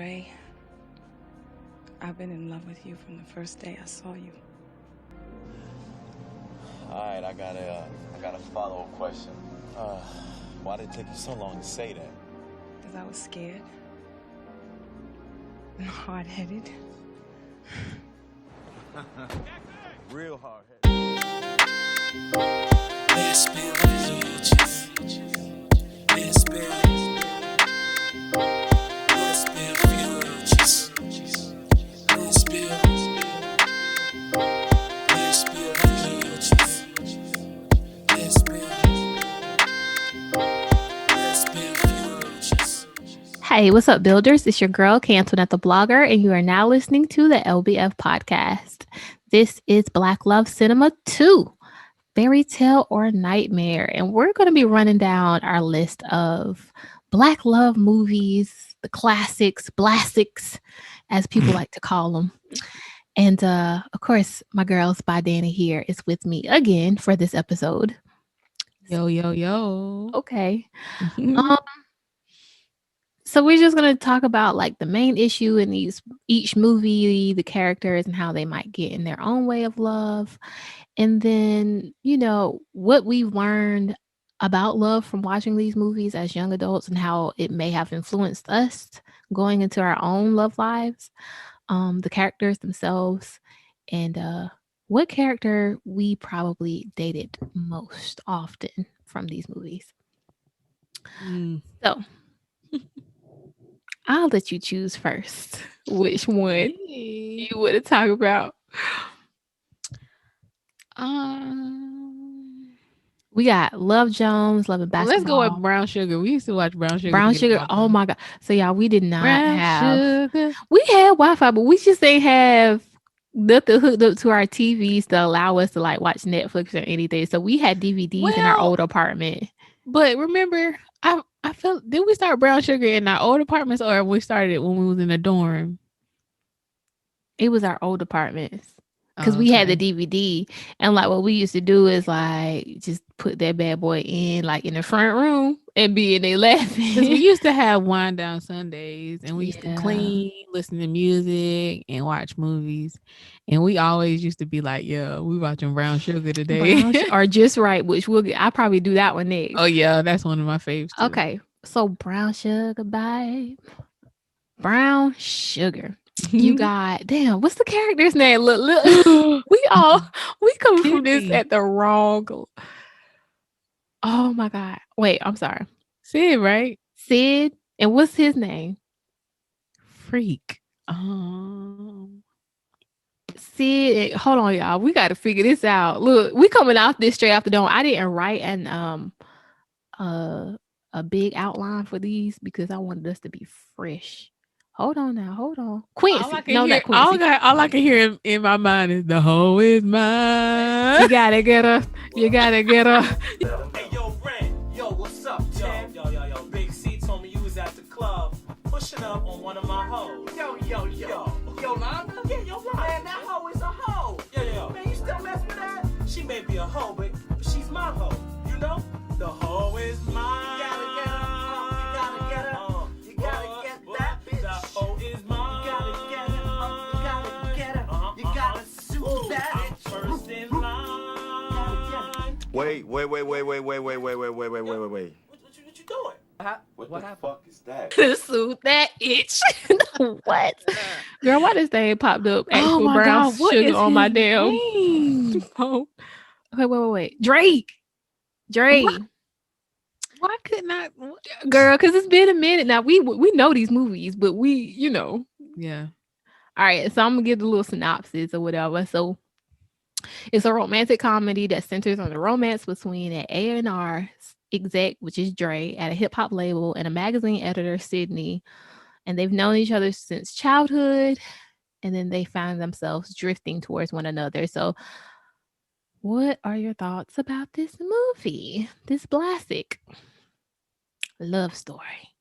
Ray, I've been in love with you from the first day I saw you. All right, I got a follow-up question. Why did it take you so long to say that? Because I was scared and hard-headed. Real hard-headed. Let's build villages. Let's build villages. Let's build villages. Let's build villages. Hey, what's up, builders? It's your girl, Antoinette the Blogger, and you are now listening to the LBF podcast. This is Black Love Cinema 2, Fairytale or Nightmare, and we're going to be running down our list of Black love movies, the classics, blastics, as people like to call them. And of course, my girl Spy Danny here is with me again for this episode. Yo. Okay. So we're just going to talk about like the main issue in each movie, the characters and how they might get in their own way of love. And then, what we've learned about love from watching these movies as young adults and how it may have influenced us going into our own love lives, the characters themselves, and what character we probably dated most often from these movies. So I'll let you choose first which one you want to talk about. We got Love Jones, Love and Basketball. Let's go with Brown Sugar. We used to watch Brown Sugar. Brown Sugar. Oh my God. So y'all, we did not Brown have. Sugar. We had Wi-Fi, but we just ain't have nothing hooked up to our TVs to allow us to like watch Netflix or anything. So we had DVDs in our old apartment. But remember, I felt, did we start Brown Sugar in our old apartments or we started it when we was in the dorm? It was our old apartments. Because we had the DVD, and like what we used to do is like just put that bad boy in like in the front room and be in there laughing. Because we used to have wind down Sundays and we used to clean, listen to music, and watch movies. And we always used to be like, "Yo, we watching Brown Sugar today," or Just Right, which I'll probably do that one next. Oh yeah, that's one of my favorites. Too. Okay, so Brown Sugar, babe. Brown Sugar. You got what's the character's name? Look, we come from this at the wrong. Oh my God! Wait, I'm sorry. Sid, right? Sid, and what's his name? Freak. Sid. Hold on, y'all. We got to figure this out. Look, we coming off this straight off the dome. I didn't write a big outline for these because I wanted us to be fresh. Hold on now. Hold on. Quincy. Not Quincy. All I can hear in my mind is the hoe is mine. You gotta get her. You gotta get her. Hey, yo, Ren. Yo, what's up, Tim? Yo. Big C told me you was at the club pushing up on one of my hoes. Yo, Lana? Yeah, yo, Lana. Man, that hoe is a hoe. Yo. Man, you still mess with that? She may be a hoe, but she's my hoe. You know? The hoe is mine. You gotta get her. You gotta get that bitch. The hoe is mine. You gotta get her. You gotta sue that bitch. I'm first in line. Wait. What you doing? What the fuck is that? To soothe that itch. What? Girl, why this thing popped up? Oh my Brown God, what Sugar is on my his damn name? phone. Okay, wait. Drake. Why couldn't I? Girl, because it's been a minute now. We know these movies, but Yeah. All right, so I'm gonna give the little synopsis or whatever. So it's a romantic comedy that centers on the romance between an A&R exec, which is Dre, at a hip hop label, and a magazine editor, Sydney. And they've known each other since childhood, and then they find themselves drifting towards one another. So what are your thoughts about this movie? This classic love story?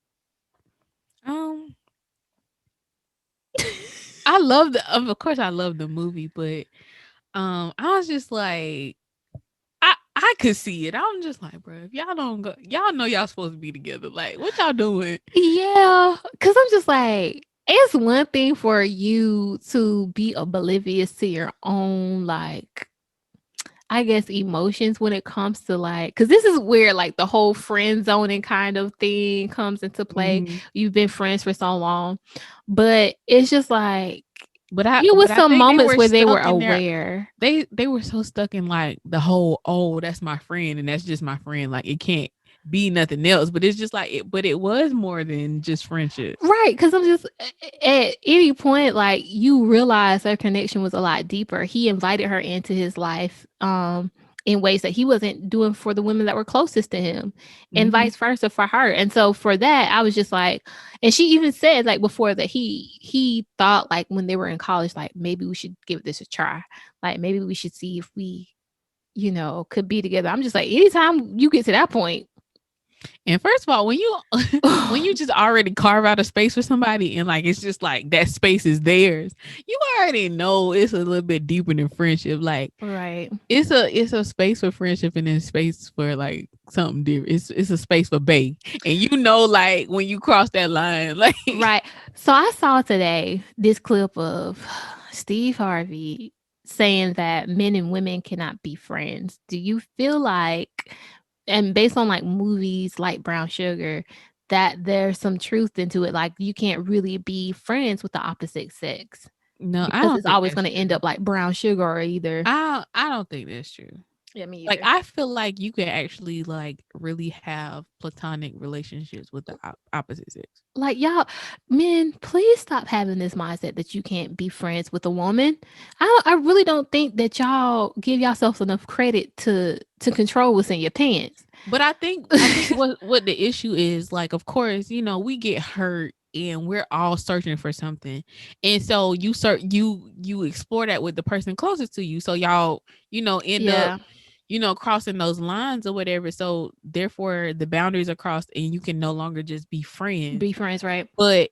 I love of course I love the movie, but I was just like, I could see it. I'm just like, bro, if y'all don't go, y'all know y'all supposed to be together. Like, what y'all doing? Yeah, because I'm just like, it's one thing for you to be oblivious to your own, like, I guess, emotions when it comes to like, because this is where like the whole friend zoning kind of thing comes into play. Mhm. You've been friends for so long, but it's just like it was But I some think they moments were where they were stuck in their aware. they were so stuck in like the whole, oh, that's my friend and that's just my friend. Like it can't be nothing else. But it's just like it was more than just friendship. Right, because I'm just at any point, like you realize their connection was a lot deeper. He invited her into his life, in ways that he wasn't doing for the women that were closest to him, and Mhm. vice versa for her. And so for that, I was just like, and she even said like before that he thought like when they were in college, like maybe we should give this a try. Like maybe we should see if we, could be together. I'm just like, anytime you get to that point, And first of all, when you when you just already carve out a space for somebody and like it's just like that space is theirs, you already know it's a little bit deeper than friendship. Like right. it's a space for friendship and then space for like something different. It's a space for bae. And you know, like when you cross that line, like Right. So I saw today this clip of Steve Harvey saying that men and women cannot be friends. Do you feel like, and based on like movies like Brown Sugar, that there's some truth into it? Like you can't really be friends with the opposite sex no, I because don't it's think always that's going to end true. up like Brown Sugar or either. I don't think that's true. Yeah, me Like either. I feel like you can actually like really have platonic relationships with the opposite sex. Like y'all, men, please stop having this mindset that you can't be friends with a woman. I really don't think that y'all give yourself enough credit to control what's in your pants. But I think what the issue is, like, of course, we get hurt and we're all searching for something. And so you explore that with the person closest to you. So y'all, end up, Yeah, crossing those lines or whatever. So therefore the boundaries are crossed and you can no longer just be friends. be friends, right? But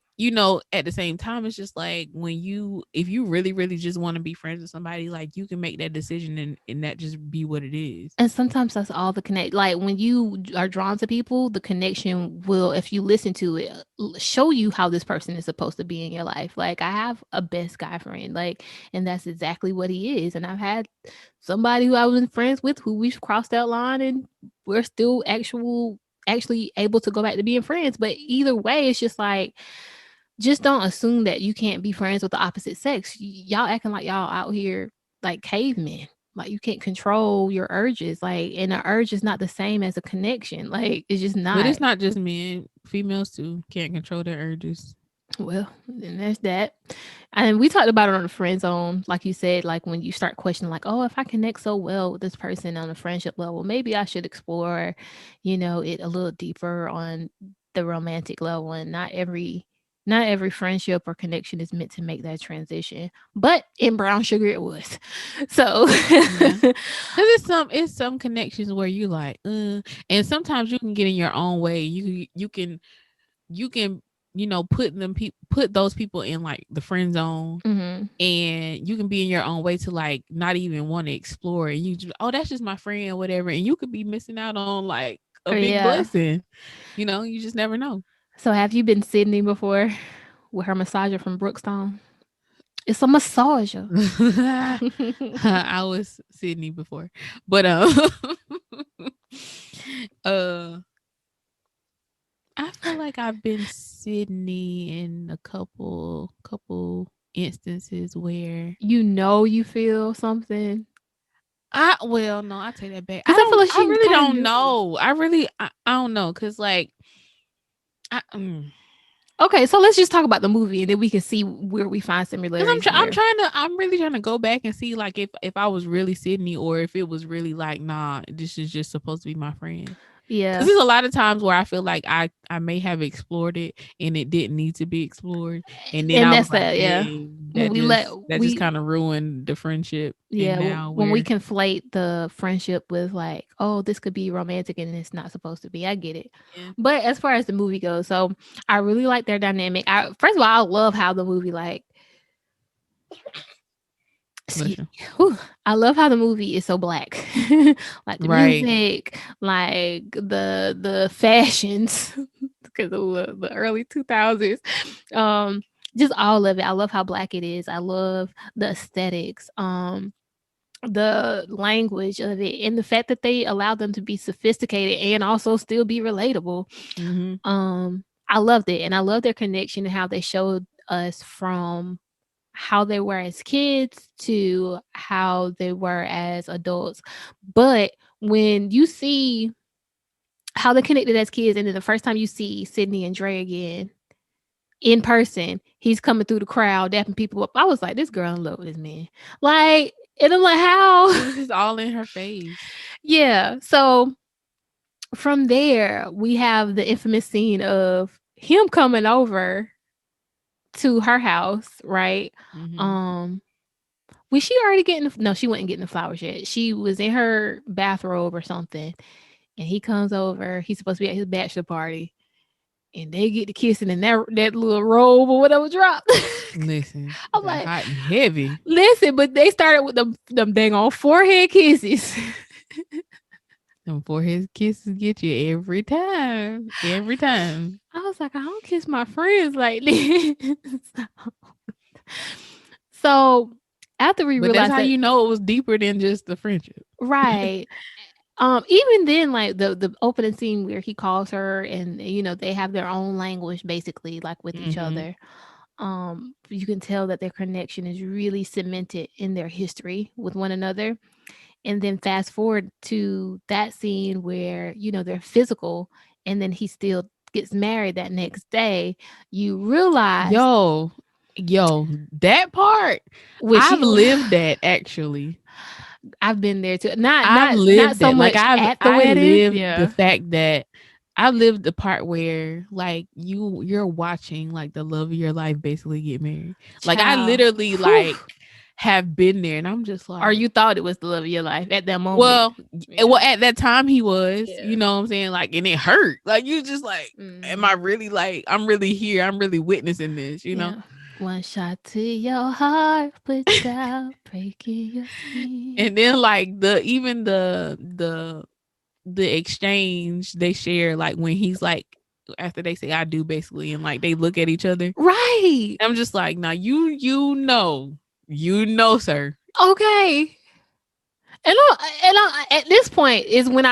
at the same time, it's just like if you really, really just want to be friends with somebody, like you can make that decision and that just be what it is. And sometimes that's all the connect. Like when you are drawn to people, the connection will, if you listen to it, show you how this person is supposed to be in your life. Like I have a best guy friend, like, and that's exactly what he is. And I've had somebody who I was friends with who we've crossed that line, and we're still actually able to go back to being friends. But either way, it's just like, just don't assume that you can't be friends with the opposite sex. Y'all acting like y'all out here like cavemen. Like you can't control your urges. Like, and an urge is not the same as a connection. Like it's just But not. it's not just men, females too can't control their urges. Well, then there's that. And we talked about it on the friend zone, like you said, like when you start questioning, like, oh, if I connect so well with this person on a friendship level, maybe I should explore, it a little deeper on the romantic level. And not every friendship or connection is meant to make that transition. But in Brown Sugar it was. So Yeah. Because it's some connections where you like, and sometimes you can get in your own way. You can put those people in like the friend zone, mhm. and you can be in your own way to like not even want to explore. And you just, oh, that's just my friend or whatever, and you could be missing out on like a big Yeah. blessing. You just never know. So have you been Sydney before with her massager from Brookstone? It's a massager. I was Sydney before, but uh, I feel like I've been Sydney in a couple instances where You feel something. no, I take that back. Because I feel like I she really kind of don't knew. know. I don't know because like I. Okay, so let's just talk about the movie and then we can see where we find Because similarities I'm there. I'm really trying to go back and see like if I was really Sydney or if it was really like, nah, this is just supposed to be my friend. Because Yeah. there's a lot of times where I feel like I may have explored it and it didn't need to be explored, and then And I that's was like, that, yeah. dang, When we let that just we kind of ruined the friendship. yeah, And now when we we're conflate the friendship with like, oh, this could be romantic and it's not supposed to be. I get it. yeah, But as far as the movie goes, so I really like their dynamic. First of all, I love how the movie like bless excuse you. me. Whew. I love how the movie is so black. Like the Right. music, like the fashions because of the early 2000s. just all of it. I love how black it is. I love the aesthetics, the language of it, and the fact that they allow them to be sophisticated and also still be relatable. Mm-hmm. I loved it, and I love their connection and how they showed us from how they were as kids to how they were as adults. But when you see how they connected as kids, and then the first time you see Sydney and Dre again in person, he's coming through the crowd, dapping people up. I was like, this girl in love with this man. Like, and I'm like, how? It was just all in her face. Yeah. So from there, we have the infamous scene of him coming over to her house, right? Mm-hmm. Um, was she already getting no, she wasn't getting the flowers yet. She was in her bathrobe or something. And he comes over. He's supposed to be at his bachelor party. And they get to kissing and that little robe or whatever dropped. Listen, I'm got like, hot and heavy. listen, but they started with them dang on forehead kisses. Them forehead kisses get you every time. Every time. I was like, I don't kiss my friends like this. So after we But that's realized how that, you know it was deeper than just the friendship. right. Even then, like the opening scene where he calls her and they have their own language basically, like with each Mm-hmm. other. You can tell that their connection is really cemented in their history with one another. And then fast forward to that scene where, they're physical and then he still gets married that next day. You realize Yo, that part which I've he lived that actually. I've been there too. Not I've not not lived so that. Like much I've at the I wedding. lived the Yeah. fact that I lived the part where like you're watching like the love of your life basically get married. Like I Child. literally Whew. like have been there and I'm just Or like you thought it was the love of your life at that moment. well, Yeah. well at that time he was, Yeah. you know what I'm saying? Like and it hurt. Like you just like am I Mhm. really like I'm really here. I'm really witnessing this, you know? Yeah. One shot to your heart without breaking your skin. And then like the even the exchange they share like when he's like after they say I do basically and like they look at each other. Right. I'm just like, now you know, sir. Okay. And at this point is when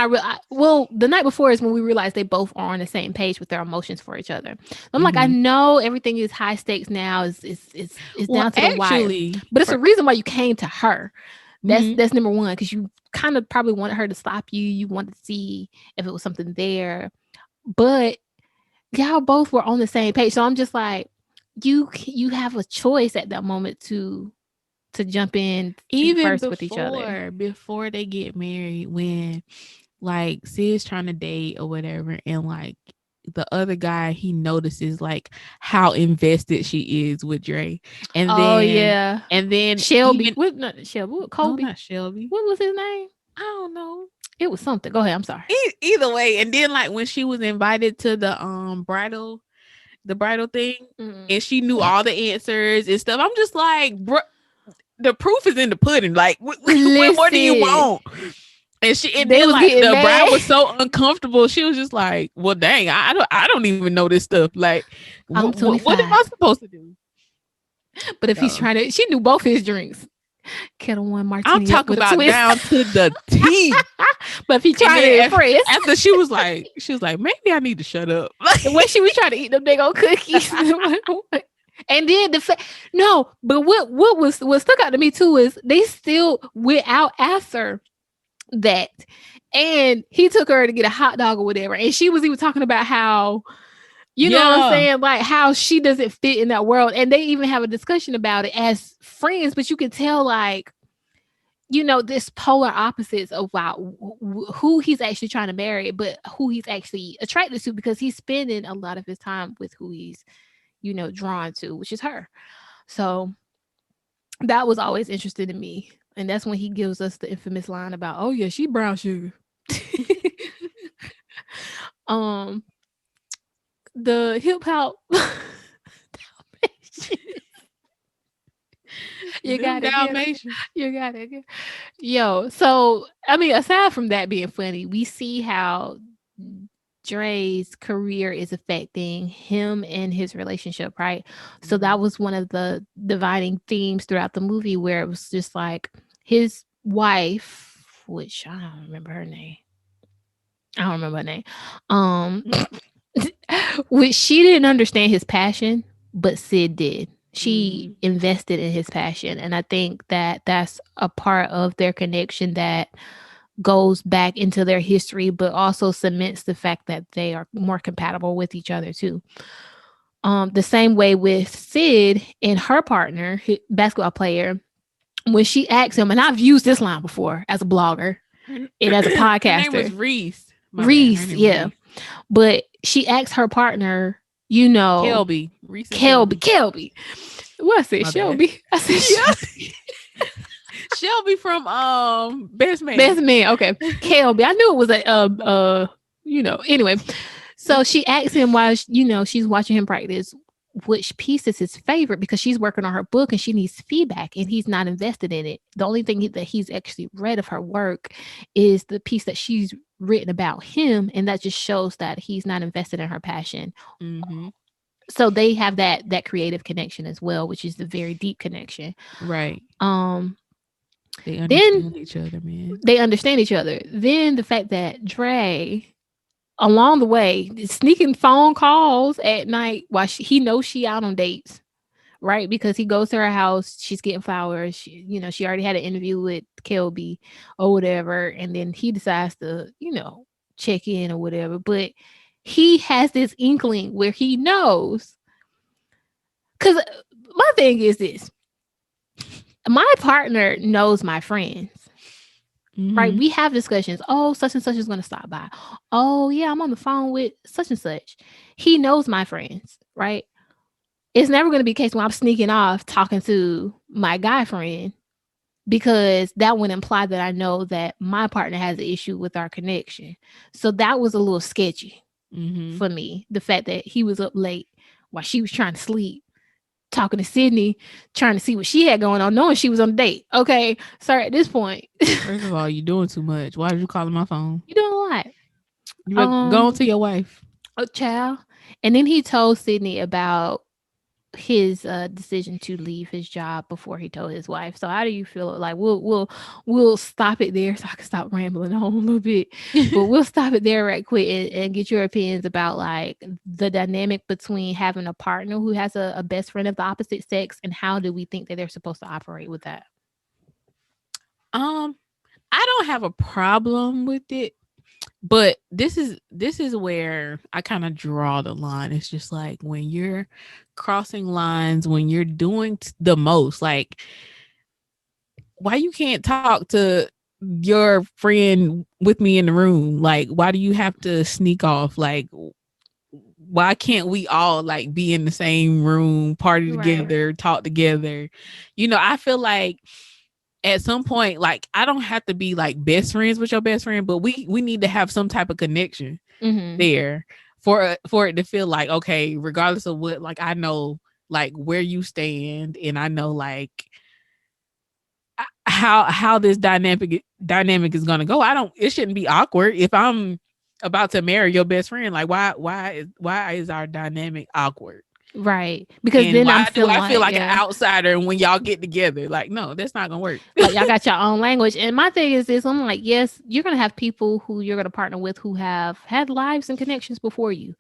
well, the night before is when we realized they both are on the same page with their emotions for each other. I'm like, I Mhm. know everything is high stakes now. It's Well, down to the wire, actually, but it's for a reason why you came to her. mhm. That's number one because you kind of probably wanted her to stop you. You wanted to see if it was something there, but y'all both were on the same page. So I'm just like, you have a choice at that moment to jump in feet Even first with each other. before they get married, when like Sid's trying to date or whatever, and like the other guy he notices like how invested she is with Dre. And Oh then yeah, and then Shelby. even What? Not Shelby. What? no, Kobe. not Shelby. What was his name? I don't know. It was something. Go ahead. I'm sorry. Either way, and then like when she was invited to the bridal thing Mm. and she knew all the answers and stuff, I'm just like, bro, the proof is in the pudding. Like what more do you Listen, want? And they then was like getting the bride mad. was so uncomfortable. She was just like, well dang, I don't even know this stuff. Like I'm what am 25. I supposed to do? But if he's So, trying to, she knew both his drinks. Kettle One I'm martini up talking with a about twist. down to the T. But if he And trying to then impress, after she was like, maybe I need to shut up. the way she was trying to eat them big old cookies. And then no, but what stuck out to me too is they still went out after that, and he took her to get a hot dog or whatever, and she was even talking about how you know what I'm Yeah. saying, like how she doesn't fit in that world, and they even have a discussion about it as friends, but you can tell like this polar opposites of who he's actually trying to marry, but who he's actually attracted to because he's spending a lot of his time with who he's drawn to, which is her. So that was always interesting to me. And that's when he gives us the infamous line about, oh yeah, she brown sugar. um the hip hop you Them gotta get it. Dalmatians. You gotta get yo. So I mean, aside from that being funny, we see how Dre's career is affecting him and his relationship, right? So that Mhm. was one of the dividing themes throughout the movie, where it was just like his wife, which I don't remember her name. I don't remember her name. Um, which she didn't understand his passion, but Sid did. She Mhm. invested in his passion, and I think that that's a part of their connection that goes back into their history, but also cements the fact that they are more compatible with each other too. The same way with Sid and her partner, basketball player, when she asked him, and I've used this line before as a blogger Her, and as a her name was podcaster, Reese. My bad. Her Reese, name was yeah, Reese. but she asked her partner, Kelby. Reese and Kelby, Kelby. Kelby. What I said, My bad. Shelby. I said Yeah. Shelby. Shelby from Best Man. Best man. Okay, Kelby. I knew it was anyway. So she asked him why, she's watching him practice, which piece is his favorite, because she's working on her book and she needs feedback and he's not invested in it. The only thing that he's actually read of her work is the piece that she's written about him. And that just shows that he's not invested in her passion. Mm-hmm. So they have that creative connection as well, which is the very deep connection. Right. Um, They then understand each other, man. they understand each other. Then the fact that Dre, along the way, sneaking phone calls at night while he knows she out on dates, right? Because he goes to her house, she's getting flowers. She already had an interview with Kelby or whatever, and then he decides to, check in or whatever. But he has this inkling where he knows. Because my thing is this: my partner knows my friends. Right, Mm-hmm. we have discussions. Oh, such and such is going to stop by. Oh, yeah, I'm on the phone with such and such. He knows my friends, right? It's never going to be a case when I'm sneaking off talking to my guy friend, because that would imply that I know that my partner has an issue with our connection. So that was a little sketchy Mm-hmm. for me. The fact that he was up late while she was trying to sleep, talking to Sydney, trying to see what she had going on, knowing she was on a date. Okay, sorry, at this point, First of all, you're doing too much. Why did you call my phone? you're doing a lot. You better go on to your wife. A child. And then he told Sydney about his decision to leave his job before he told his wife. So how do you feel? Like we'll stop it there so I can stop rambling on a little bit. But we'll stop it there right quick and get your opinions about like the dynamic between having a partner who has a best friend of the opposite sex, and how do we think that they're supposed to operate with that? um, I don't have a problem with it, but this is where I kind of draw the line. It's just like when you're crossing lines, when you're doing the most, like why you can't talk to your friend with me in the room? Like, why do you have to sneak off? Like, why can't we all like be in the same room, party Right. together, talk together? I feel like at some point, like I don't have to be like best friends with your best friend, but we need to have some type of connection Mm-hmm. there for it to feel like okay, regardless of what, like I know like where you stand, and I know like how this dynamic is gonna go. I don't. It shouldn't be awkward if I'm about to marry your best friend. Like why is our dynamic awkward? Right. Because And then I'm why do feeling I feel like, like an yeah, outsider when y'all get together? Like, no, that's not gonna work. like y'all got your own language. And my thing is this: I'm like, yes, you're gonna have people who you're gonna partner with who have had lives and connections before you,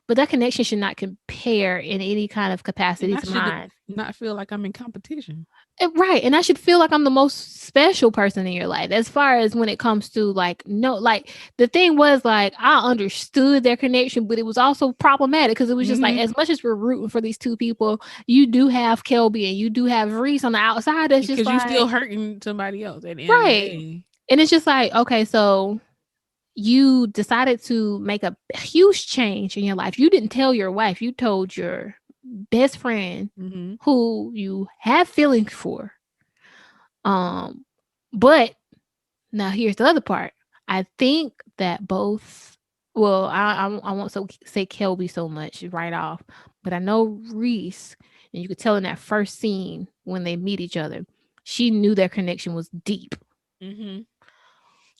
but that connection should not compare in any kind of And capacity I to should mine. not feel like I'm in competition. Right. And I should feel like I'm the most special person in your life, as far as when it comes to like, no, like the thing was like, I understood their connection, but it was also problematic because it was just like, Mm-hmm. as much as we're rooting for these two people, you do have Kelby and you do have Reese on the outside. That's just Because you still like, hurting somebody else at the end of the right. day. And it's just like, okay, so you decided to make a huge change in your life. You didn't tell your wife, you told your best friend Mm-hmm. who you have feelings for. Um, but now here's the other part. I think that both, well, I won't say Kelby so much right off, but I know Reese, and you could tell in that first scene when they meet each other, she knew their connection was deep. Mm-hmm.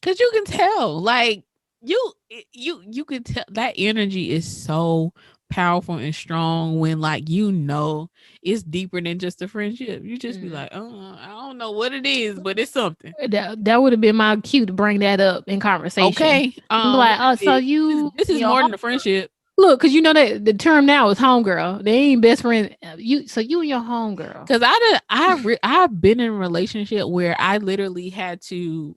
Because you can tell, like you could tell that energy is so powerful and strong when like it's deeper than just a friendship. You just be like, I don't know what it is, but it's something. That would have been my cue to bring that up in conversation. Okay. I'm like, oh, What is so it? This is your more than a friendship. look, because you know that the term now is homegirl. They ain't best friend. You and your homegirl. Because I've been in a relationship where I literally had to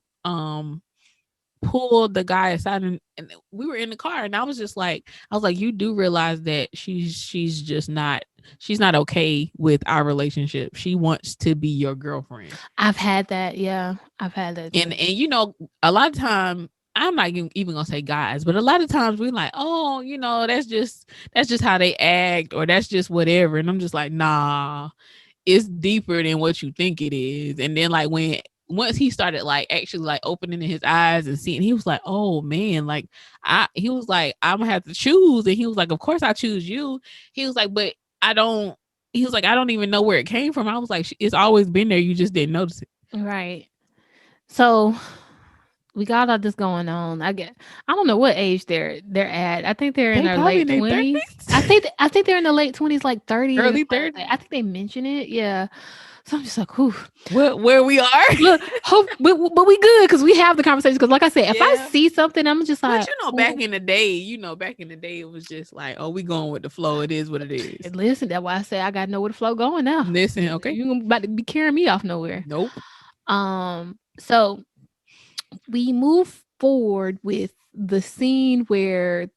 pull the guy aside, and we were in the car, and I was like, you do realize that she's just not she's not okay with our relationship. She wants to be your girlfriend. I've had that. Yeah, I've had that. And a lot of time, I'm not even gonna say guys, but a lot of times we're like, oh, that's just how they act, or that's just whatever. And I'm just like, nah, it's deeper than what you think it is. And then like once he started like actually like opening his eyes and seeing, he was like, oh man, like he was like, I'm gonna have to choose. And he was like, of course I choose you. He was like, but I don't. He was like, I don't even know where it came from. I was like, it's always been there. You just didn't notice it. Right. So we got all this going on. I don't know what age they're at. I think they're in their probably late in their 20s. 30s. I think they're in the late 20s, like 30, Early or something. 30s. I think they mention it. Yeah. So I'm just like, whew. Where we are. Look, but we good because we have the conversation. Because like I said, if I Yeah. see something, I'm just like, But back in the day, it was just like, oh, we going with the flow. It is what it is. listen, that's why I say I got to know where the flow going now. Listen, okay. You about to be carrying me off nowhere. Nope. So we move forward with the scene where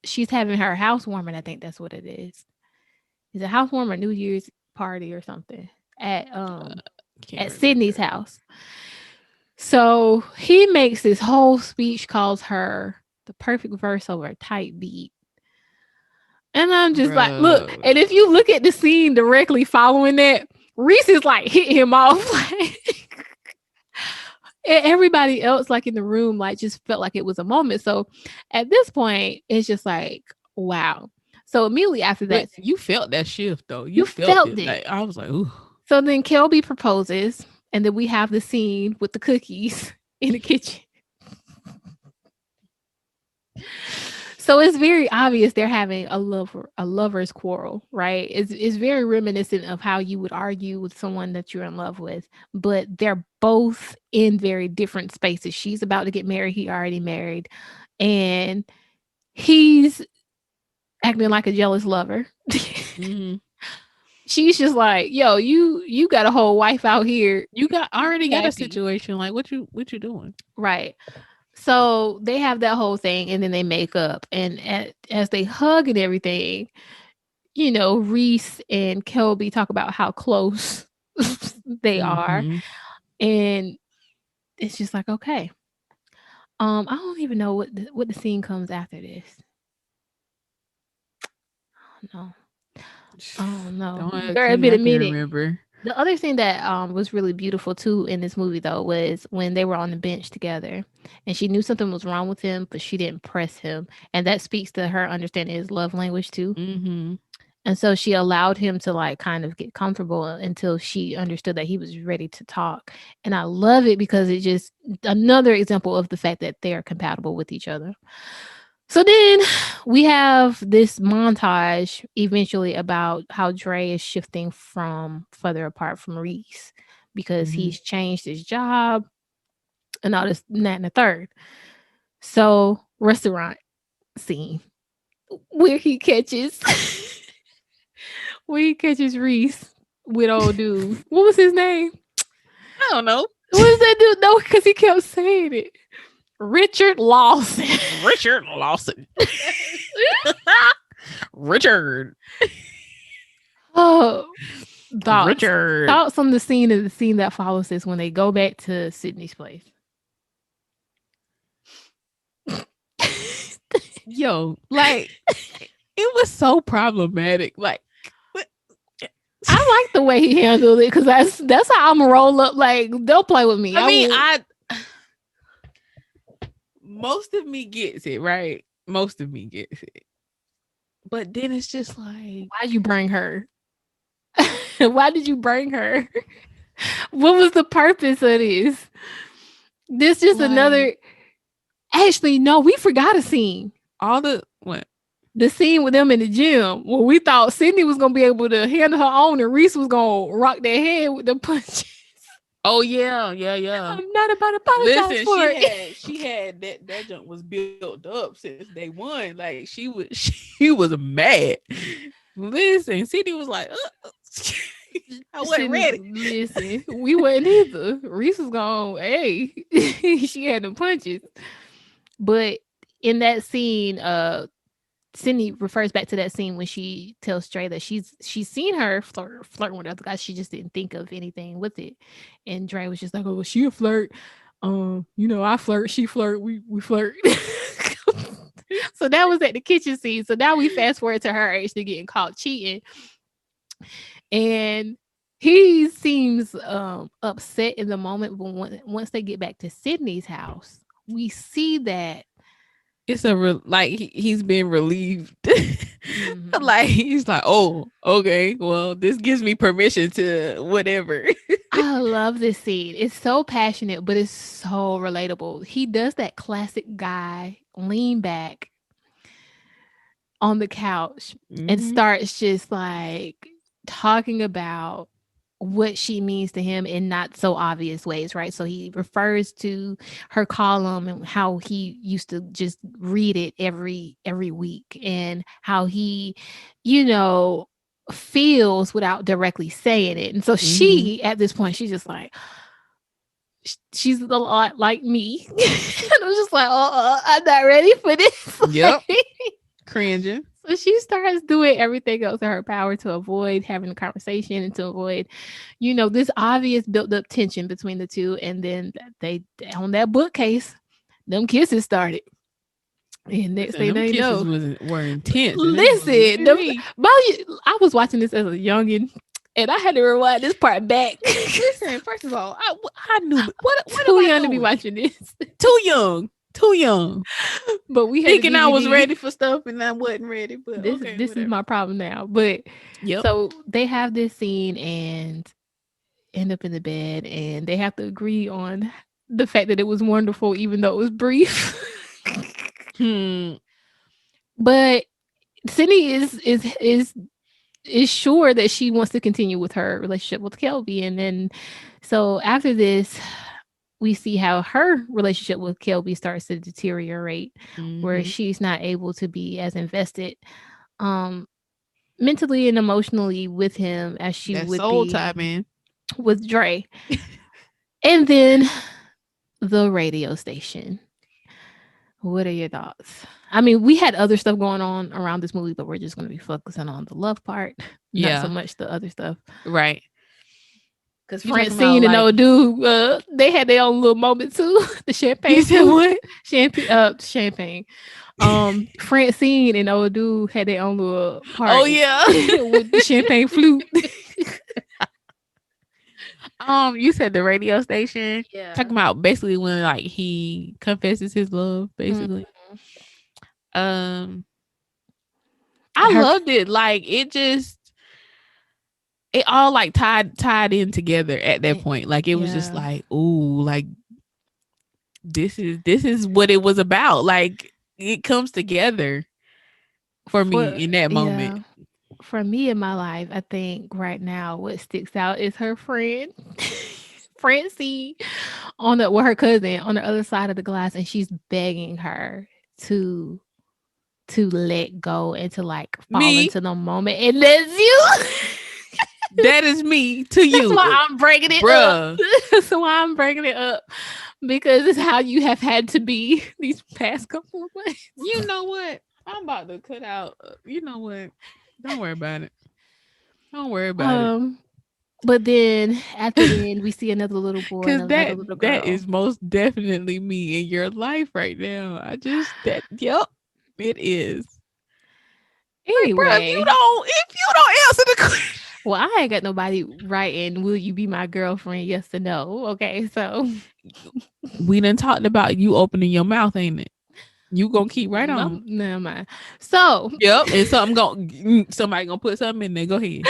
she's having her housewarming. I think that's what it is. It's a housewarming, New Year's party or something at Sydney's house. So he makes this whole speech, calls her the perfect verse over a tight beat. And I'm just like, look, and if you look at the scene directly following that, Reese is like hit him off. Like, everybody else like in the room like just felt like it was a moment. So at this point, it's just like, wow. So immediately after that, you felt that shift though. You felt it. Like, I was like, ooh. So then Kelby proposes, and then we have the scene with the cookies in the kitchen. So it's very obvious they're having a lover's quarrel, right? It's very reminiscent of how you would argue with someone that you're in love with, but they're both in very different spaces. She's about to get married, he already married, and he's acting like a jealous lover. Mm-hmm. She's just like, yo, you got a whole wife out here. You already got a situation. Like, what you doing? Right. So they have that whole thing, and then they make up. And as they hug and everything, Reese and Kelby talk about how close they are. And it's just like, okay. I don't even know what the scene comes after this. Oh no. Girl, a bit of minute. Remember. The other thing that was really beautiful too in this movie though was when they were on the bench together, and she knew something was wrong with him, but she didn't press him, and that speaks to her understanding his love language too. Mm-hmm. And so she allowed him to like kind of get comfortable until she understood that he was ready to talk. And I love it because it's just another example of the fact that they are compatible with each other. So then we have this montage eventually about how Dre is shifting from further apart from Reese because he's changed his job and all this and that and the third. So restaurant scene where he catches Reese with old dude. What was his name? I don't know. What was that dude? No, because he kept saying it. Richard Lawson. Richard. Oh, Richard. Thoughts on the scene that follows this when they go back to Sydney's place. Yo, like it was so problematic. Like, I like the way he handled it because that's how I'm gonna roll up. Like, they'll play with me. Most of me gets it, right? Most of me gets it. But then it's just like, why'd you bring her? Why did you bring her? What was the purpose of this? This just another. Actually, no, we forgot a scene. All the what? The scene with them in the gym where we thought Sydney was gonna be able to handle her own and Reese was gonna rock their head with the punches. Oh yeah. I'm not about to apologize Listen, for it. she had that junk was built up since day one. Like she was mad. Listen, Sydney was like, I wasn't ready. Listen, we wasn't either. Reese was gone. Hey, she had them punches. But in that scene, Sydney refers back to that scene when she tells Dre that she's seen her flirting with other guys. She just didn't think of anything with it. And Dre was just like, "Oh, well, she a flirt. I flirt, she flirt, we flirt." So that was at the kitchen scene. So now we fast forward to her actually getting caught cheating. And he seems upset in the moment, but once they get back to Sydney's house, we see that It's he's been relieved. Like he's like, oh, okay, well, this gives me permission to whatever. I love this scene. It's so passionate, but it's so relatable. He does that classic guy lean back on the couch and starts just like talking about what she means to him in not so obvious ways, right? So he refers to her column and how he used to just read it every week and how he, feels without directly saying it. And so she, at this point, she's just like, she's a lot like me. And I was just like, I'm not ready for this. Yep. Cringing. So she starts doing everything else in her power to avoid having a conversation and to avoid, this obvious built up tension between the two. And then they on that bookcase, them kisses started. And next thing they know, were intense. Listen, I was watching this as a youngin', and I had to rewind this part back. Listen, first of all, I knew what too young to be watching this. Too young. But we had thinking I was ready for stuff and I wasn't ready. But this is my problem now. But so they have this scene and end up in the bed, and they have to agree on the fact that it was wonderful, even though it was brief. But Sydney is sure that she wants to continue with her relationship with Kelby, and then so after this, we see how her relationship with Kelby starts to deteriorate, where she's not able to be as invested mentally and emotionally with him as she would soul be tie, man. With Dre. And then the radio station. What are your thoughts? I mean, we had other stuff going on around this movie, but we're just going to be focusing on the love part, not so much the other stuff. Right. Because Francine and old dude, they had their own little moment too. The champagne. You said what? Champagne. Francine and old dude had their own little part. Oh yeah, with the champagne flute. You said the radio station. Yeah. Talking about basically when like he confesses his love, basically. I loved it. Like it all like tied in together at that point. Like it was just like, ooh, like this is what it was about. Like it comes together for me in that moment. Yeah. For me in my life, I think right now what sticks out is her friend Francine with her cousin on the other side of the glass, and she's begging her to let go and to like fall into the moment. And that's you. That is me to you. That's why I'm breaking it up. That's why I'm breaking it up. Because it's how you have had to be these past couple of months. You know what? I'm about to cut out. You know what? Don't worry about it. Don't worry about it. But then at the end, we see another little boy and another little girl. That is most definitely me in your life right now. Yep, it is. Anyway, like, bro, if you don't answer the question. Well, I ain't got nobody writing, will you be my girlfriend? Yes or no. Okay, so we done talked about you opening your mouth, ain't it? You gonna keep right on. Never mind. So yep, and somebody gonna put something in there. Go ahead.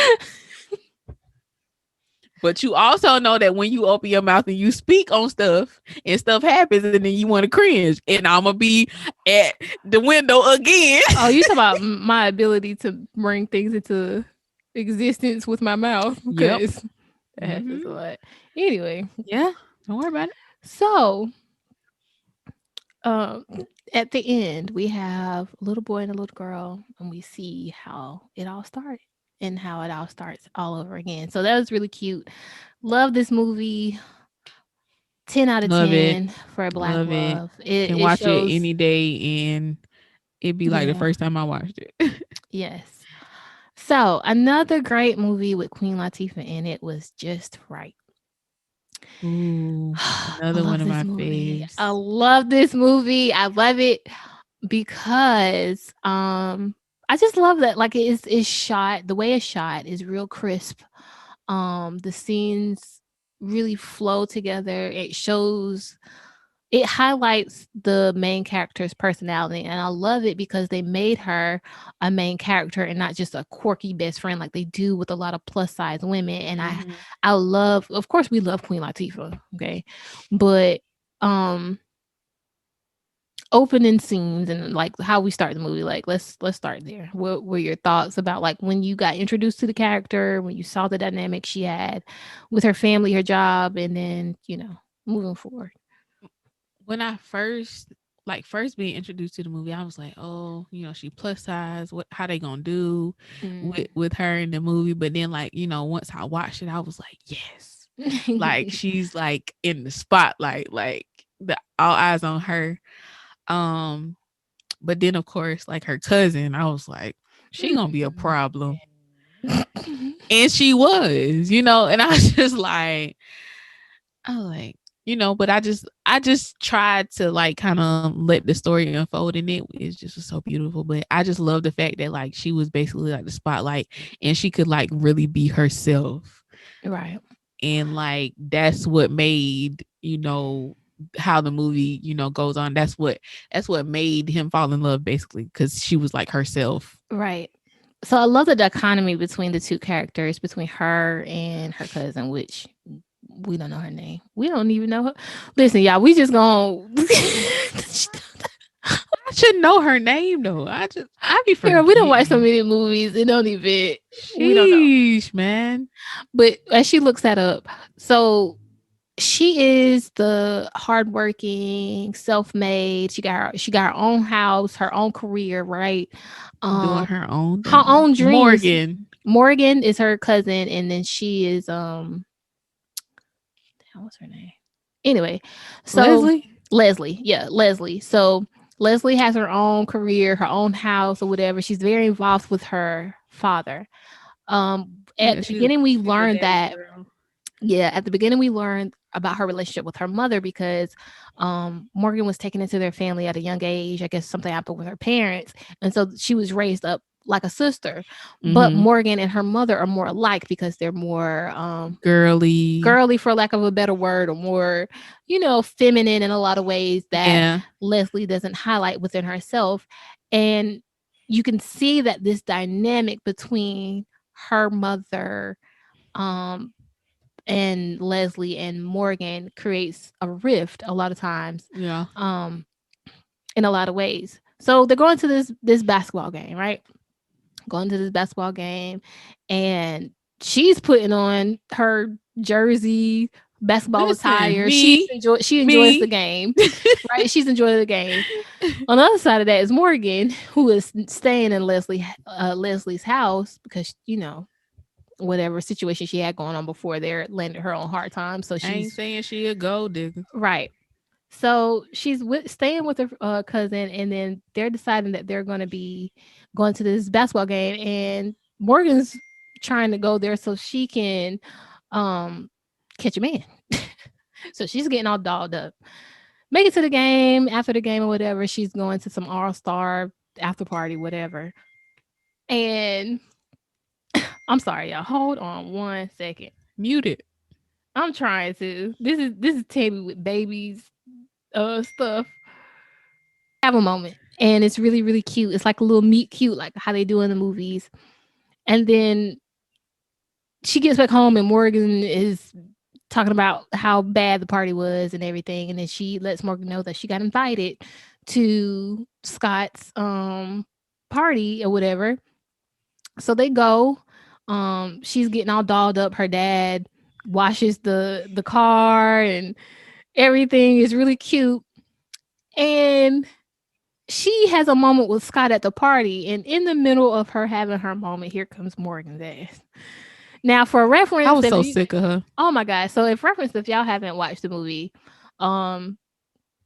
But you also know that when you open your mouth and you speak on stuff and stuff happens and then you want to cringe. And I'm going to be at the window again. Oh, you talk about my ability to bring things into existence with my mouth Yep. because that happens a Mhm. lot. Anyway, Yeah. Don't worry about it. so um, at the end, we have a little boy and a little girl, and we see how it all started and how it all starts all over again. So that was really cute. Love this movie. 10 out of Love it. 10 for Black Love it. Love. It Can it watch it shows, any day and it'd be like the yeah, first time I watched it. yes. So another great movie with Queen Latifah in it was Just Right. Ooh, I another one love of this my movie. I faves. love this movie. I love it because I just love that like it's shot, the way it's shot is real crisp. The scenes really flow together. It highlights the main character's personality, and I love it because they made her a main character and not just a quirky best friend like they do with a lot of plus size women. And Mhm. I love, of course we love Queen Latifah, okay? But um opening scenes and like how we start the movie, like let's start there. What were your thoughts about like when you got introduced to the character, when you saw the dynamic she had with her family, her job, and then, moving forward? When I first being introduced to the movie, I was like, oh, she plus size. What how they gonna do Mm. with her in the movie? But then once I watched it, I was like, yes. Like she's like in the spotlight, like the all eyes on her. Um, but then of course, like her cousin, I was like, she gonna be a problem. And she was, and I was just like, I was like, but I just tried to like kind of let the story unfold and it just was so beautiful. But I just love the fact that like she was basically like the spotlight and she could like really be herself. Right. And like that's what made, how the movie, goes on. That's what made him fall in love basically because she was like herself. Right. So I love the dichotomy between the two characters, between her and her cousin, which we don't know her name. We don't even know her. Listen, y'all, we just gonna I should know her name though. I be girl, we don't watch so forgetting. many movies. It don't even we don't know. Sheesh, man. But as she looks that up, so she is the hardworking, self-made. She got her own house, her own career, right? Doing Um, her own her thing. own dreams. Morgan. Morgan is her cousin, and then she is what's her name? Anyway, so Leslie? Leslie, yeah, Leslie. So Leslie has her own career, her own house, or whatever. She's very involved with her father. At Yeah, the she's beginning, we she's a learned daddy's that girl. yeah, at the beginning we learned about her relationship with her mother because Morgan was taken into their family at a young age. I guess something happened with her parents, and so she was raised up like a sister. But Mm-hmm. Morgan and her mother are more alike because they're more Girly. girly, for lack of a better word, or more, feminine in a lot of ways that Yeah. Leslie doesn't highlight within herself. And you can see that this dynamic between her mother um and Leslie and Morgan creates a rift a lot of times, Yeah. um, in a lot of ways. So they're going to this basketball game, right? Going to this basketball game, and she's putting on her jersey, basketball Listen, attire. She enjoys the me. game, right? She's enjoying the game. On the other side of that is Morgan, who is staying in Leslie's house because whatever situation she had going on before there landed her on hard times. So I ain't she's saying she a gold digger. right. So she's staying with her cousin, and then they're deciding that they're going to be going to this basketball game, and Morgan's trying to go there so she can um catch a man. So she's getting all dolled up. Make it to the game. After the game or whatever, she's going to some all-star after party, whatever. And I'm sorry, y'all. Hold on 1 second. Muted. I'm trying to. This is Tammy with babies stuff. Have a moment. And it's really, really cute. It's like a little meet cute, like how they do in the movies. And then she gets back home and Morgan is talking about how bad the party was and everything, and then she lets Morgan know that she got invited to Scott's party or whatever. So they go. She's getting all dolled up. Her dad washes the car and everything is really cute. And she has a moment with Scott at the party, and in the middle of her having her moment, here comes Morgan's ass. Now, for I reference, was so sick of her. oh my god! So, if reference, if y'all haven't watched the movie, um,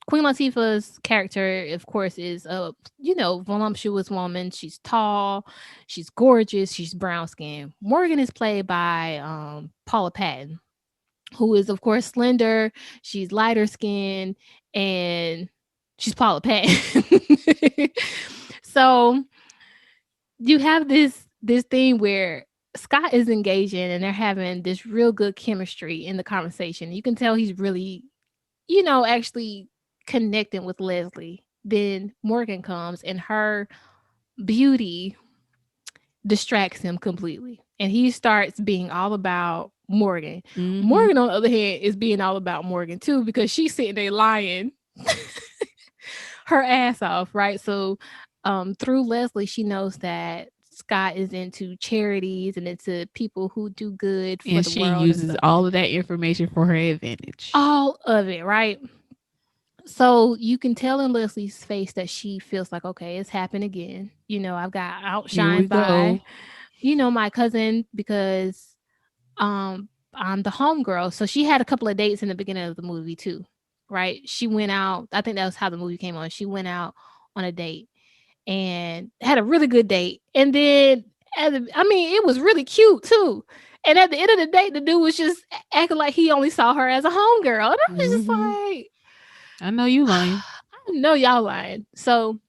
Queen Latifah's character, of course, is a voluptuous woman. She's tall, she's gorgeous, she's brown skinned. Morgan is played by Paula Patton, who is of course slender. She's lighter skinned, and she's Paula Patton. So you have this thing where Scott is engaging and they're having this real good chemistry in the conversation. You can tell he's really, actually connecting with Leslie. Then Morgan comes and her beauty distracts him completely. And he starts being all about Morgan. Mhm. Morgan, on the other hand, is being all about Morgan too, because she's sitting there lying her ass off, right? So through Leslie, she knows that Scott is into charities and into people who do good for And the she world and uses stuff. all of that information for her advantage. All of it, right? So you can tell in Leslie's face that she feels like, okay, it's happened again. I've got Here we outshined by, go. my cousin because I'm the homegirl. So she had a couple of dates in the beginning of the movie too, right? She went out. I think that was how the movie came on. She went out on a date and had a really good date. And then, it was really cute too. And at the end of the date, the dude was just acting like he only saw her as a homegirl. And I was just Mhm. like, I know you lying. I know y'all lying. So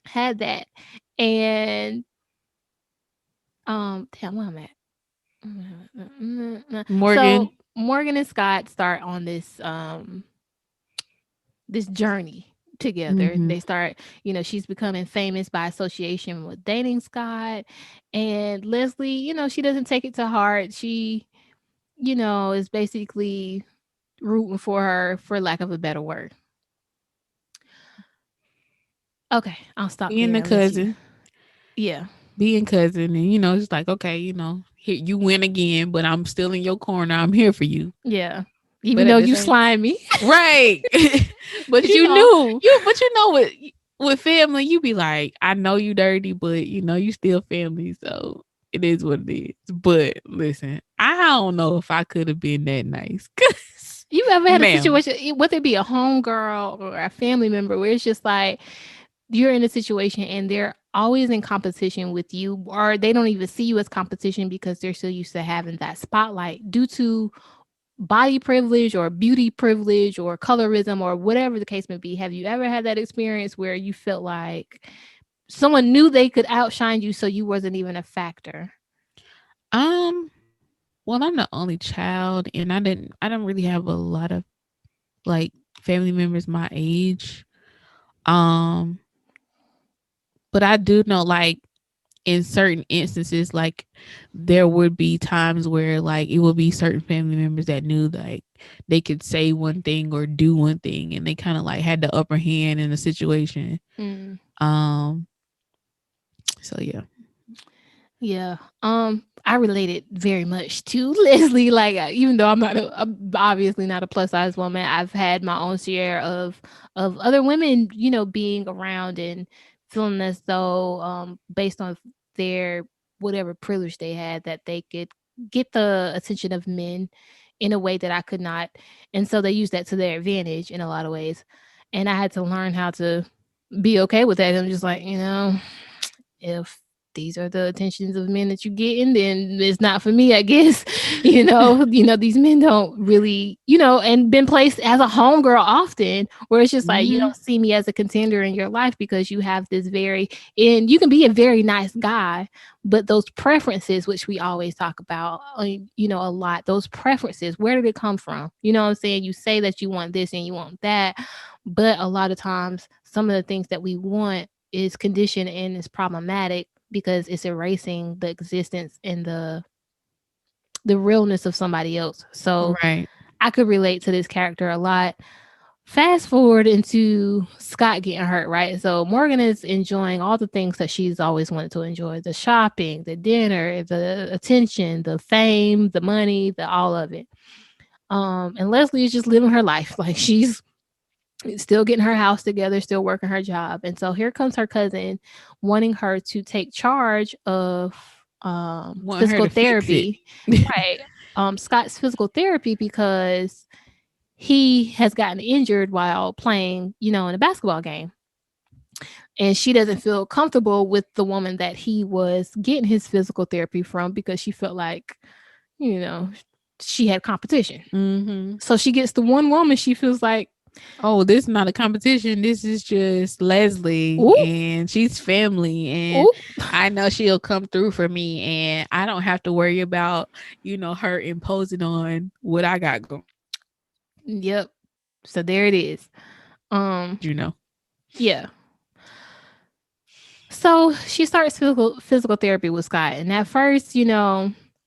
had that. And damn, where I'm at. Morgan. So Morgan and Scott start on this journey together. Mhm. They start, she's becoming famous by association with dating Scott. And Leslie, she doesn't take it to heart. She, is basically rooting for her, for lack of a better word. Okay, I'll stop Being there a and let you. cousin. Yeah. Being cousin. And it's like, okay, here you win again, but I'm still in your corner. I'm here for you. Yeah. Even But though at the you same slimy. right. But Because you knew. with family, you be like, I know you dirty, but you still family, so it is what it is. But listen, I don't know if I could have been that nice. 'Cause, You ever had a ma'am. situation, whether it be a homegirl or a family member, where it's just like you're in a situation and they're always in competition with you, or they don't even see you as competition because they're so used to having that spotlight due to body privilege or beauty privilege or colorism or whatever the case may be. Have you ever had that experience where you felt like someone knew they could outshine you, so you wasn't even a factor? Um, well, I'm the only child, and I don't really have a lot of like family members my age. Um, but I do know, like, in certain instances, like there would be times where like it would be certain family members that knew like they could say one thing or do one thing, and they kind of like had the upper hand in the situation. Mm. Um, so yeah. Yeah. I related very much to Leslie. Like, even though I'm obviously not a plus size woman, I've had my own share of other women, being around and feeling as though, based on their whatever privilege they had, that they could get the attention of men in a way that I could not, and so they use that to their advantage in a lot of ways. And I had to learn how to be okay with that. I'm just like, if these are the attentions of men that you get in, then it's not for me, I guess. These men don't really, and been placed as a homegirl often, where it's just like you Hmm. don't see me as a contender in your life because you have this and you can be a very nice guy, but those preferences, which we always talk about, a lot, those preferences, where did it come from? You know what I'm saying? You say that you want this and you want that, but a lot of times, some of the things that we want is conditioned and is problematic because it's erasing the existence and the the realness of somebody else. So Right. I could relate to this character a lot. Fast forward into Scott getting hurt, right? So Morgan is enjoying all the things that she's always wanted to enjoy: the shopping, the dinner, the attention, the fame, the money, the all of it. And Leslie is just living her life. Like she's still getting her house together, still working her job. And so here comes her cousin wanting her to take charge of Want her physical to fix it. therapy. Right. Scott's physical therapy because he has gotten injured while playing, in a basketball game. And she doesn't feel comfortable with the woman that he was getting his physical therapy from because she felt like, you know, she had competition. Mm-hmm. So she gets the one woman she feels like, Oh, this is not a competition. This is just Leslie, ooh, and she's family, and ooh. I know she'll come through for me, and I don't have to worry about, her imposing on what I got going. Yep. So there it is. Um, You know. yeah. So she starts physical therapy with Scott, and at first,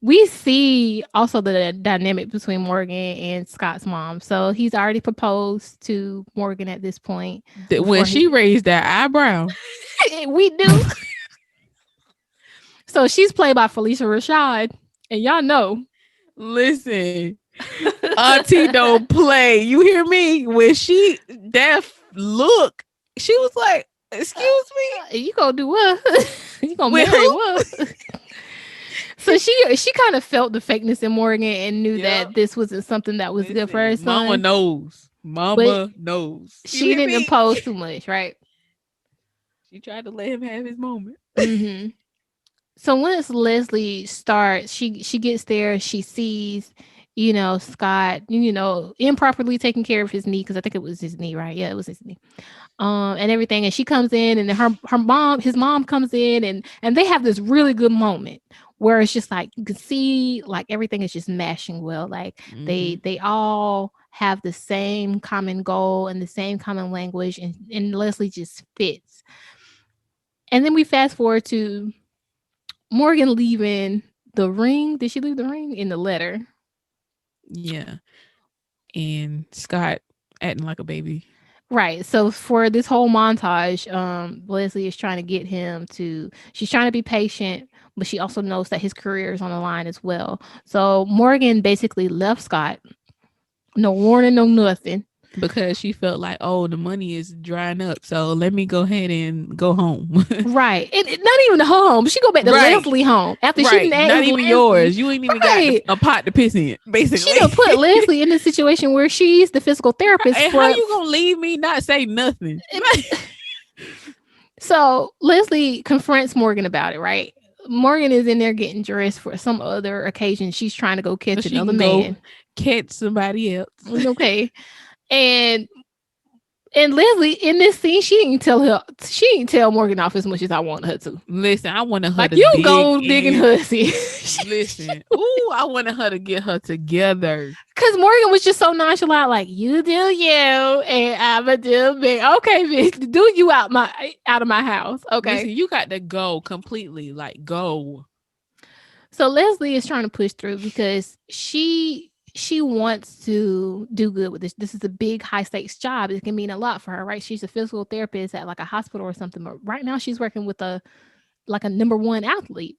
we see also the dynamic between Morgan and Scott's mom. So he's already proposed to Morgan at this point. When she raised that eyebrow, We do. So she's played by Felicia Rashad, and y'all know. listen, Auntie don't play. You hear me? When she that look, she was like, "Excuse me, You gonna do what? You gonna with marry who?" what? So she kind of felt the fakeness in Morgan and knew Yep. that this wasn't something that was good for her Listen, son. Mama knows. Mama knows. You She hear didn't me? impose too much, right? She tried to let him have his moment. Mm-hmm. So once Leslie starts, she gets there, she sees, Scott, improperly taking care of his knee because I think it was his knee, right? Yeah, it was his knee. And everything, and she comes in, and his mom comes in, and they have this really good moment where it's just like you can see like everything is just mashing well. Like they all have the same common goal and the same common language, and Leslie just fits. And then we fast forward to Morgan leaving the ring. Did she leave the ring in the letter? Yeah. And Scott acting like a baby. Right. So for this whole montage, Leslie is trying to get him to. She's trying to be patient, but she also knows that his career is on the line as well. So Morgan basically left Scott. No warning, no nothing. Because she felt like, oh, the money is drying up. So let me go ahead and go home. Right. And not even home. She go back to Right. Leslie home after Right. she nagged Not even Leslie. yours. You ain't even Right. got a pot to piss in, basically. She done put Leslie in a situation where she's the physical therapist. And how you gonna leave me not say nothing? So Leslie confronts Morgan about it, right? Morgan is in there getting dressed for some other occasion. She's trying to go catch So she another can go man. catch somebody else. Okay. And Leslie in this scene, she didn't tell Morgan off as much as I want her to. Listen, I wanted her Like to you dig go in. digging hussy. Listen, ooh, I wanted her to get her together. Cause Morgan was just so nonchalant, like you do you, and I'ma do me. Okay, bitch, do you out of my house. Okay. Listen, you got to go completely, like go. So Leslie is trying to push through because she wants to do good with this. This is a big high stakes job. It can mean a lot for her, right? She's a physical therapist at like a hospital or something, but right now she's working with a number one athlete.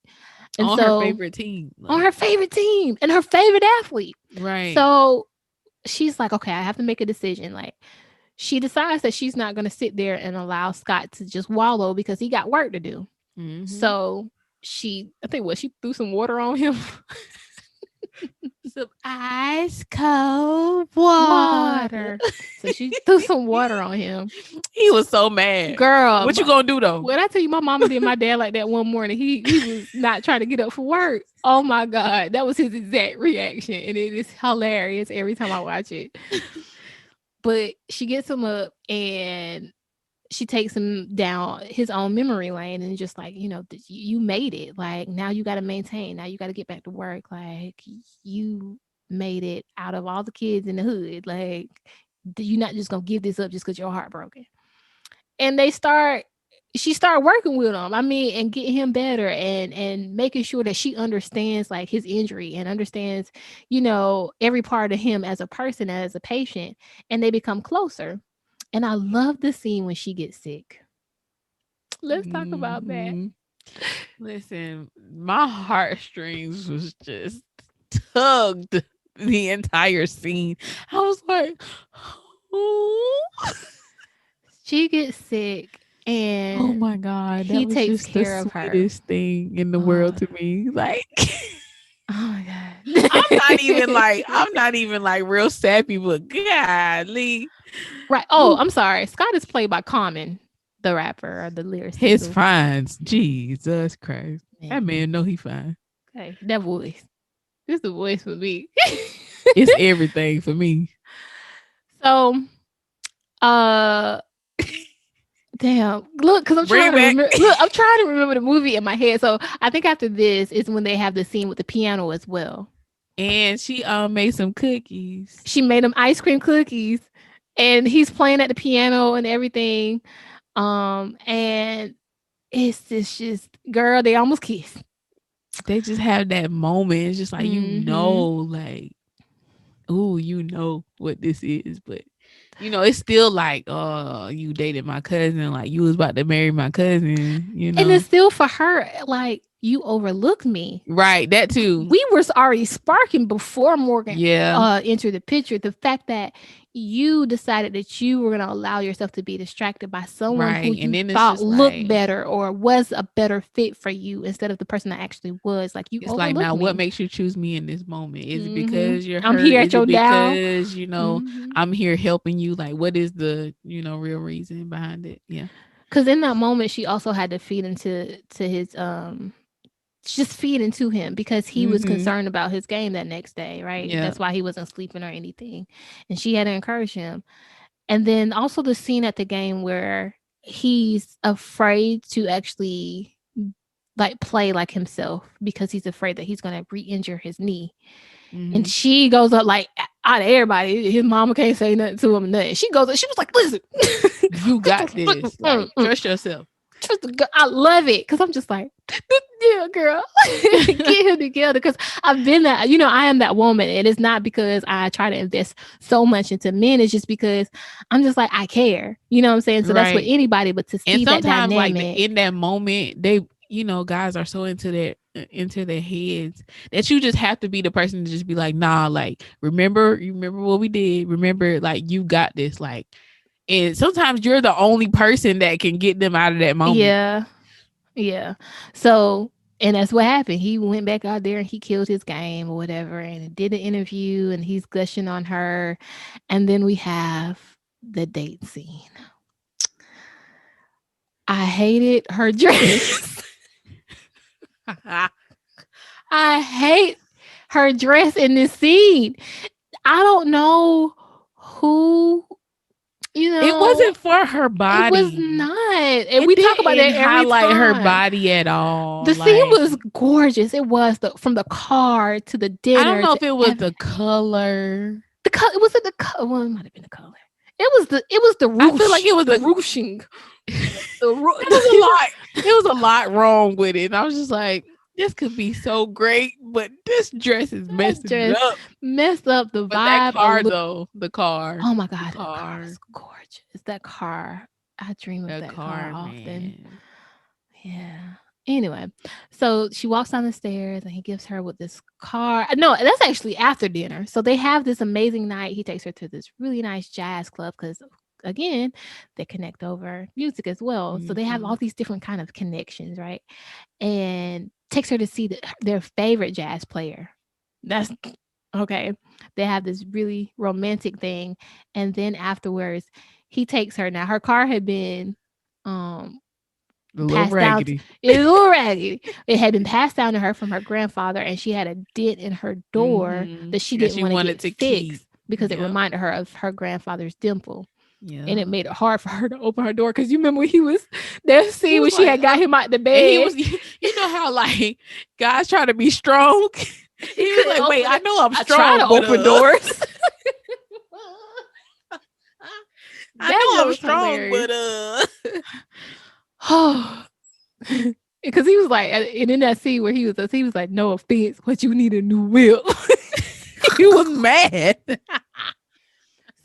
And on so her favorite team. on her favorite team and her favorite athlete. Right. So she's like, okay, I have to make a decision. Like she decides that she's not going to sit there and allow Scott to just wallow because he got work to do. So she threw some water on him. Some ice cold water. So she threw some water on him. He was so mad. Girl, what you gonna do though? When I tell you my mama did my dad like that one morning, he was not trying to get up for work. Oh my God. That was his exact reaction. And it is hilarious every time I watch it. But she gets him up and she takes him down his own memory lane and just like, you made it. Like now you got to maintain. Now you got to get back to work. Like you made it out of all the kids in the hood. Like you're not just going to give this up just because you're heartbroken. And they start, she started working with him. I mean, and getting him better and making sure that she understands like his injury and understands, every part of him as a person, as a patient, and they become closer. And I love the scene when she gets sick. Let's talk about that. Mhm. Listen, my heartstrings was just tugged the entire scene. I was like, oh, She gets sick oh and my God. That he was takes just the care of her. sweetest thing in the Oh, world to me. Like, oh my God. I'm not even like real sappy, but golly. Right. Oh, I'm sorry. Scott is played by Common, the rapper or the lyricist. His fines. Jesus Christ. That man know he fine. Okay, that voice. This is the voice for me. It's everything for me. So, uh, damn. Look, because I'm Bring trying to back. remember. Look, I'm trying to remember the movie in my head. So I think after this is when they have the scene with the piano as well. And she made some cookies. She made him ice cream cookies, and he's playing at the piano and everything. And it's just girl, they almost kissed. They just have that moment. It's just like, Mhm. like, ooh, you know what this is. But, it's still like, oh, you dated my cousin. Like, you was about to marry my cousin, And it's still for her, like, you overlooked me. Right, that too. We were already sparking before Morgan Yeah. entered the picture. The fact that you decided that you were going to allow yourself to be distracted by someone who Right. And you then it's thought just looked like, better or was a better fit for you instead of the person that actually was. Like, you it's like, overlooked now me. what makes you choose me in this moment? Is it Mhm. because you're I'm hurt? here at Is your it down. because, Mhm. I'm here helping you? Like, what is the, real reason behind it? Yeah. Because in that moment, she also had to feed into his just feed into him because he was Mhm. concerned about his game that next day, right? Yeah. That's why he wasn't sleeping or anything. And she had to encourage him. And then also the scene at the game where he's afraid to actually like play like himself because he's afraid that he's going to re-injure his knee. And Mhm. she goes up like out of everybody. His mama can't say nothing to him. Nothing. She goes up. She was like, "Listen, You got this. Like, trust yourself. trust the girl." I love it because I'm just like, yeah, girl, get him together. Because I've been that, I am that woman. And it's not because I try to invest so much into men. It's just because I'm just like, I care. You know what I'm saying? So that's with Right. anybody, but to And see that sometimes, like, dynamic. in that moment, they, guys are so into their heads that you just have to be the person to just be like, nah, like, you remember what we did. Remember, like, you got this. Like, and sometimes you're the only person that can get them out of that moment. Yeah. Yeah. So, and that's what happened. He went back out there and he killed his game or whatever and did an interview and he's gushing on her. And then we have the date scene. I hated her dress. I hate her dress in this scene. I don't know who, It wasn't for her body. It was not. And we talk about that every highlight time. her body at all. The scene was gorgeous. It was from the car to the dinner. I don't know if it was the color. The color was it the color? Well, it might have been the color. It was the ruche. I feel like it was the ruching. It was a lot. It was a lot wrong with it. And I was just like, this could be so great, but this dress is messing it up. Messed up the But vibe. that car, though, the car. Oh my God, that car is gorgeous. That car, I dream of that car often. Man. Yeah. Anyway, so she walks down the stairs and he gives her with this car. No, that's actually after dinner. So they have this amazing night. He takes her to this really nice jazz club because, again, they connect over music as well. So they have all these different kind of connections, right? And takes her to see their favorite jazz player. That's okay. They have this really romantic thing. And then afterwards, he takes her. Now, her car had been a little raggedy. It was a little raggedy. It had been passed down to her from her grandfather, and she had a dent in her door that she didn't want to get fixed because it reminded her of her grandfather's dimple. Yeah. And it made it hard for her to open her door because you remember when he was there. See when she had got him out the bed. He was, you know how like guys try to be strong. He was like, "Wait, I know I'm strong. I try to open doors. I know I'm strong, but Oh, because he was like, and in that scene where he was like, no offense, but you need a new whip. He was mad.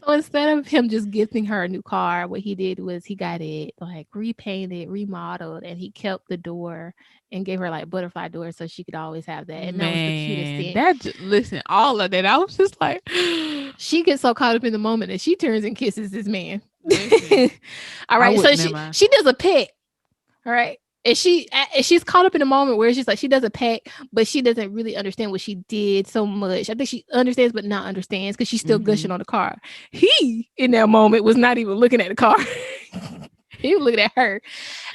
So instead of him just gifting her a new car, what he did was he got it like repainted, remodeled, and he kept the door and gave her like butterfly doors so she could always have that. And that was the cutest Man, thing. listen, all of that. I was just like, She gets so caught up in the moment that she turns and kisses this man. listen, All I right, so wouldn't never mind. she does a peck. All right. And she's caught up in a moment where she's like she does a peck, but she doesn't really understand what she did so much. I think she understands, but not understands because she's still gushing on the car. He in that moment was not even looking at the car. He was looking at her,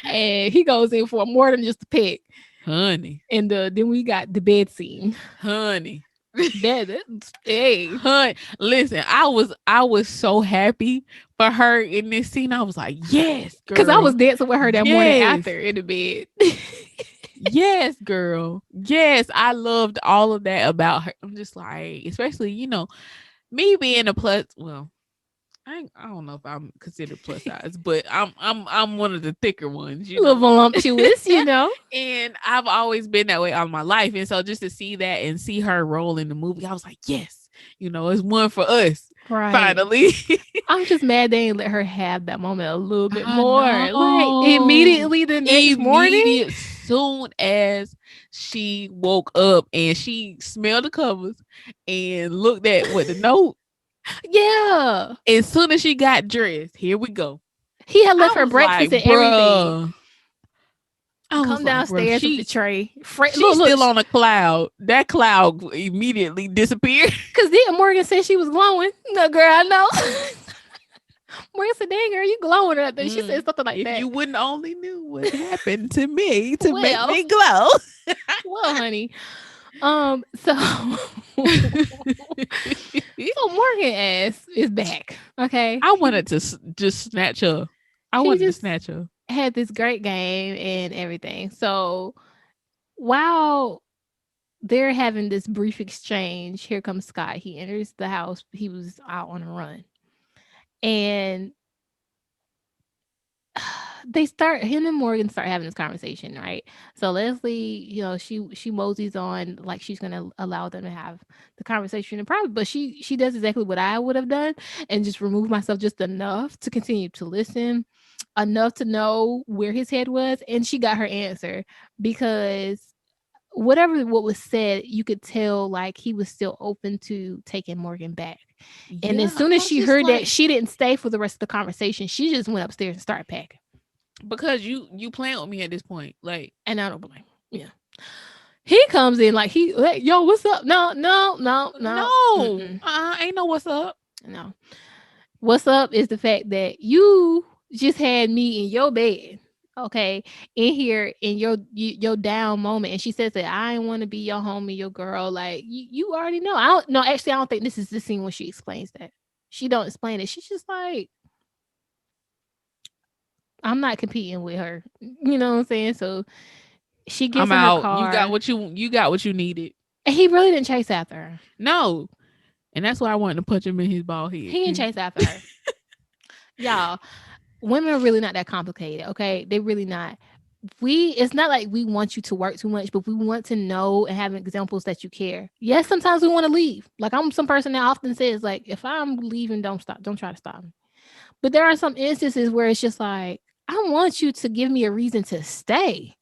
and he goes in for more than just a peck. Honey, And then we got the bed scene. honey. Hey, Honey, listen, I was so happy for her in this scene. I was like, yes, because I girl. was dancing with her that morning Yes. after in the bed. Yes, girl. Yes, I loved all of that about her. I'm just like, especially, me being a plus, well, I don't know if I'm considered plus size, but I'm one of the thicker ones, A little voluptuous, And I've always been that way all my life. And so just to see that and see her role in the movie, I was like, yes, it's one for us. Right. Finally. I'm just mad they ain't let her have that moment a little bit I more. know. Like immediately the next morning. Soon as she woke up and she smelled the covers and looked at what the note. Yeah. As soon as she got dressed, here we go. He had left her breakfast and everything. Come downstairs with the tray. She's still on a cloud. That cloud immediately disappeared. Because then Morgan said she was glowing. No, girl, I know. Morgan said, dang, girl, you glowing right there. She said something like that. If you wouldn't only knew what happened to me to make Well. me glow. Well, honey. So Morgan ass is back. Okay. I wanted to just snatch her. I wanted to snatch her. Had this great game and everything. So while they're having this brief exchange, here comes Scott. He enters the house. He was out on a run. And him and Morgan start having this conversation, right? So Leslie, she moseys on like she's gonna allow them to have the conversation in private, but she does exactly what I would have done and just remove myself just enough to continue to listen, enough to know where his head was, and she got her answer because what was said, you could tell like he was still open to taking Morgan back. And as soon as she heard that, she didn't stay for the rest of the conversation. She just went upstairs and started packing. Because you playing with me at this point, like, and I don't blame. Yeah, he comes in like yo, what's up? No. Ain't no what's up. No, what's up is the fact that you just had me in your bed, okay, in here in your down moment, and she says that I want to be your homie, your girl. Like you already know. I don't think this is the scene when she explains that. She don't explain it. She's just like, I'm not competing with her. You know what I'm saying? So she gets in her car. You got what you needed. And he really didn't chase after her. No. And that's why I wanted to punch him in his bald head. He didn't chase after her. Y'all, women are really not that complicated, okay? They're really not. It's not like we want you to work too much, but we want to know and have examples that you care. Yes, sometimes we want to leave. Like I'm some person that often says, like, if I'm leaving, don't try to stop me. But there are some instances where it's just like, I want you to give me a reason to stay.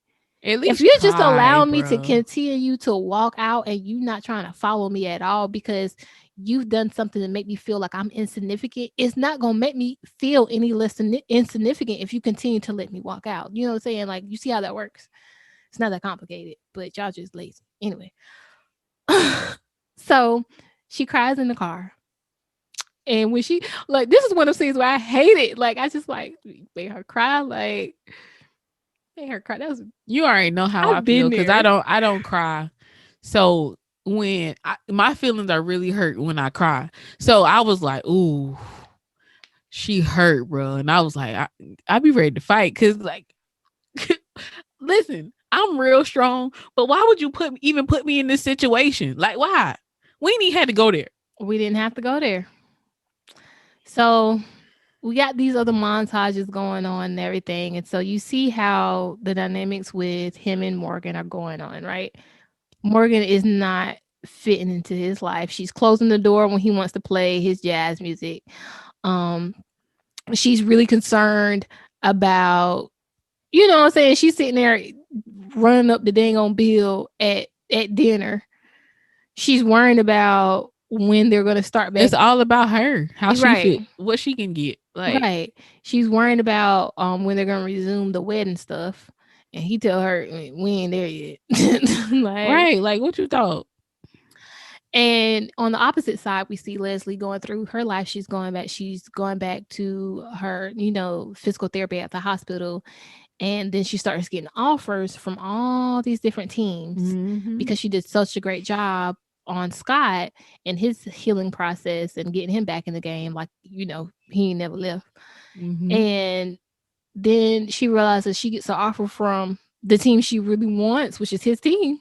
At least if you just allow me to continue to walk out and you not trying to follow me at all because you've done something to make me feel like I'm insignificant, it's not going to make me feel any less insignificant if you continue to let me walk out. You know what I'm saying? Like, you see how that works? It's not that complicated, but y'all just lazy. Anyway. So she cries in the car. And when she, like, this is one of the scenes where I hate it. Like, I just, like, made her cry. Like, made her cry. You already know how I feel because I don't cry. So when my feelings are really hurt when I cry. So I was like, ooh, she hurt, bro. And I was like, I be ready to fight because, like, listen, I'm real strong. But why would you put me in this situation? Like, why? We didn't even have to go there. We didn't have to go there. So we got these other montages going on and everything. And so you see how the dynamics with him and Morgan are going on, right? Morgan is not fitting into his life. She's closing the door when he wants to play his jazz music. Um, she's really concerned about, you know what I'm saying? She's sitting there running up the dang on bill at dinner. She's worrying about when they're gonna start back. It's all about her, how she Right. fit, what she can get. Like, Right. She's worrying about when they're gonna resume the wedding stuff. And he tell her we ain't there yet. Like, right? Like, what you thought? and on the opposite side, we see Leslie going through her life. She's going back. She's going back to her, physical therapy at the hospital. And then she starts getting offers from all these different teams Mhm. because she did such a great job on Scott and his healing process and getting him back in the game. Like, he ain't never left. Mhm. And then she realizes she gets an offer from the team she really wants, which is his team.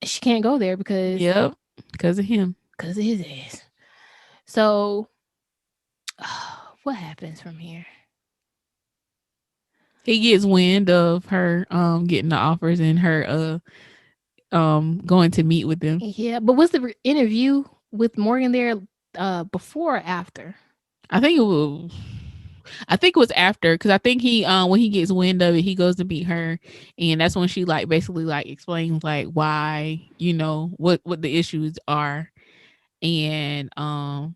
She can't go there because Yep, because of him. of his ass. So, what happens from here? He gets wind of her getting the offers and her going to meet with them. Yeah, but was the interview with Morgan there before or after? I think it was after, because I think he when he gets wind of it, he goes to meet her, and that's when she like basically like explains like why, what the issues are, and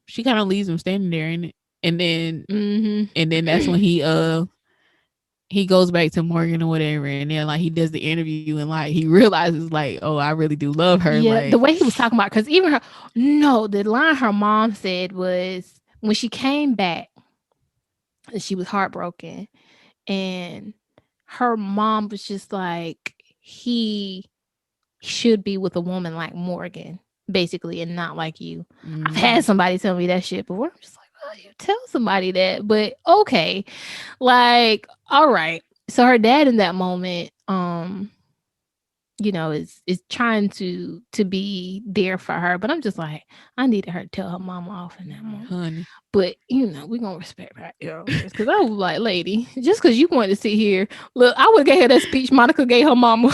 she kind of leaves him standing there, and then that's when he goes back to Morgan or whatever, and then like he does the interview and like he realizes like, oh, I really do love her. Yeah, Like, the way he was talking about, because even the line her mom said was when she came back, she was heartbroken, and her mom was just like, he should be with a woman like Morgan, basically, and not like you. I've had somebody tell me that shit before. I'm just like, oh, you tell somebody that, but okay, like, all right. So her dad in that moment, is trying to be there for her, but I'm just like, I needed her to tell her mama off in that moment. honey. But we're gonna respect her elders, because I was like, lady, just because you wanted to sit here, look, I would have gave her that speech Monica gave her mama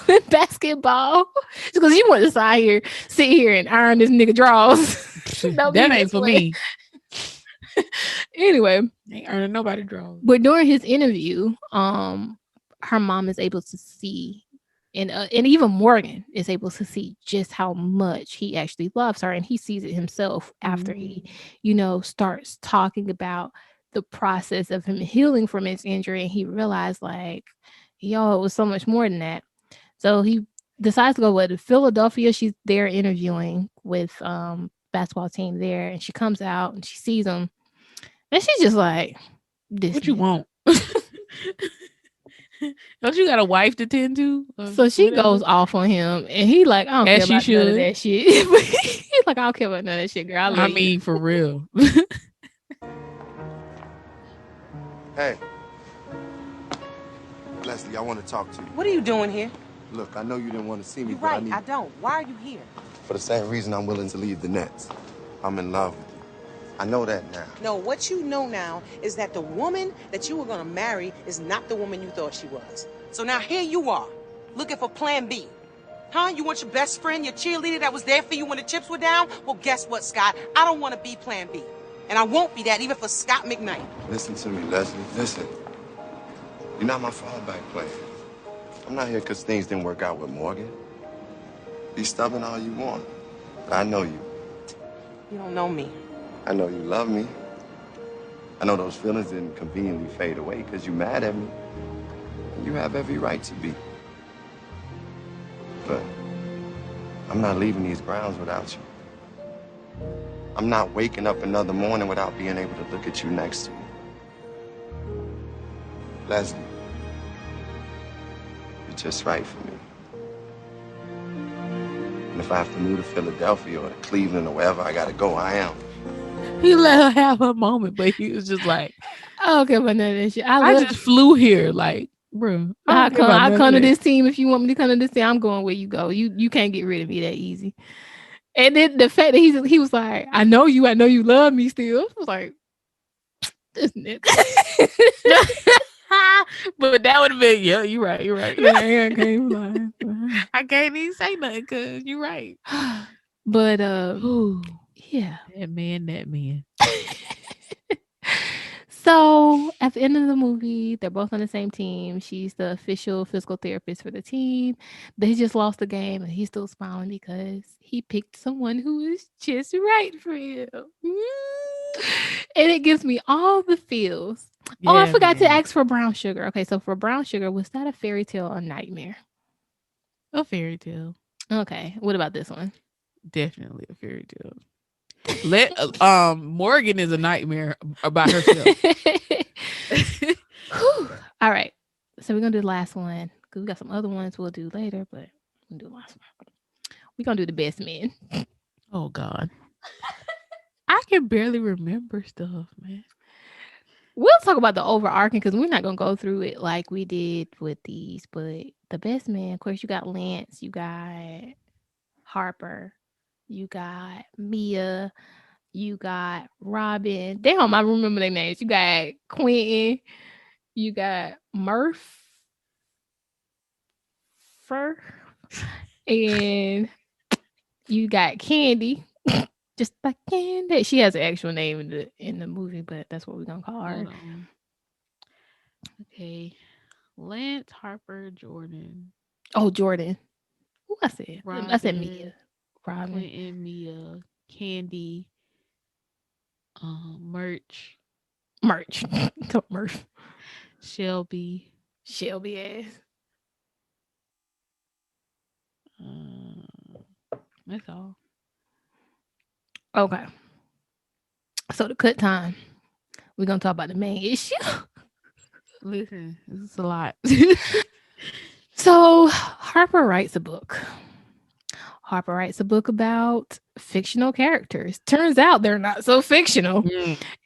in basketball, just because you want to sit here and iron this nigga drawers. That ain't for me. Anyway, Ain't earning nobody draws. but during his interview, her mom is able to see, and even Morgan is able to see just how much he actually loves her, and he sees it himself after he, starts talking about the process of him healing from his injury, and he realized like, yo, it was so much more than that. So he decides to go to Philadelphia. She's there interviewing with basketball team there, and she comes out and she sees him, and she's just like, this What you nigga. want? Don't you got a wife to tend to? So she goes off on him, and he like, I don't As care she about none of should. that shit. But he's like, I don't care about none of that shit, girl. I love I you. mean, for real. Hey. Leslie, I want to talk to you. What are you doing here? Look, I know you didn't want to see me, You're but I right, need... I don't. Why are you here? For the same reason I'm willing to leave the Nets. I'm in love with you. I know that now. No, what you know now is that the woman that you were gonna marry is not the woman you thought she was. So now here you are, looking for plan B. Huh? You want your best friend, your cheerleader that was there for you when the chips were down? Well, guess what, Scott? I don't want to be plan B. And I won't be that even for Scott McKnight. Listen to me, Leslie. Listen. You're not my fallback plan. I'm not here because things didn't work out with Morgan. Be stubborn all you want. But I know you. You don't know me. I know you love me. I know those feelings didn't conveniently fade away because you're mad at me. And you have every right to be. But I'm not leaving these grounds without you. I'm not waking up another morning without being able to look at you next to me. Leslie, you're just right for me. And if I have to move to Philadelphia or to Cleveland or wherever I gotta go, I am. He let her have her moment, but he was just like, I don't care about none of that shit. I just flew here. Like, bro, I come to this team. If you want me to come to this team, I'm going where you go. You can't get rid of me that easy. And then the fact that he was like, I know you love me still. I was like, This nigga. But that would have been, yeah, you're right. You're right. Yeah, I can't lie. I can't even say nothing because you're right. But Ooh, yeah. that man. So at the end of the movie, they're both on the same team. She's the official physical therapist for the team. They just lost the game, and he's still smiling because he picked someone who is just right for him. And it gives me all the feels. Oh, I Yeah, forgot to man. ask for brown sugar. Okay, so for brown sugar, was that a fairy tale or nightmare? A fairy tale. Okay, what about this one? Definitely a fairy tale. Let Morgan is a nightmare about herself. Whew. All right. So we're gonna do the last one because we got some other ones we'll do later, but we'll do the last one. We're gonna do the best men. Oh God. I can barely remember stuff, man. We'll talk about the overarching because we're not gonna go through it like we did with these, but the best man, of course, you got Lance, you got Harper, you got Mia, you got Robin. Damn, I remember their names. You got Quentin, you got Murph, and you got Candy. Just like Candy. She has an actual name in the movie, but that's what we're gonna call her. Hold on. Okay. Lance, Harper, Jordan, Oh, Jordan. Who I said? I said Robin, Mia. Robin. Quentin, Mia, Candy, Merch, Merch. Don't Murph. Shelby. Shelby ass. That's all. Okay. So the cut time. We're gonna talk about the main issue. Listen, this is a lot. So Harper writes a book. Harper writes a book about fictional characters. Turns out they're not so fictional.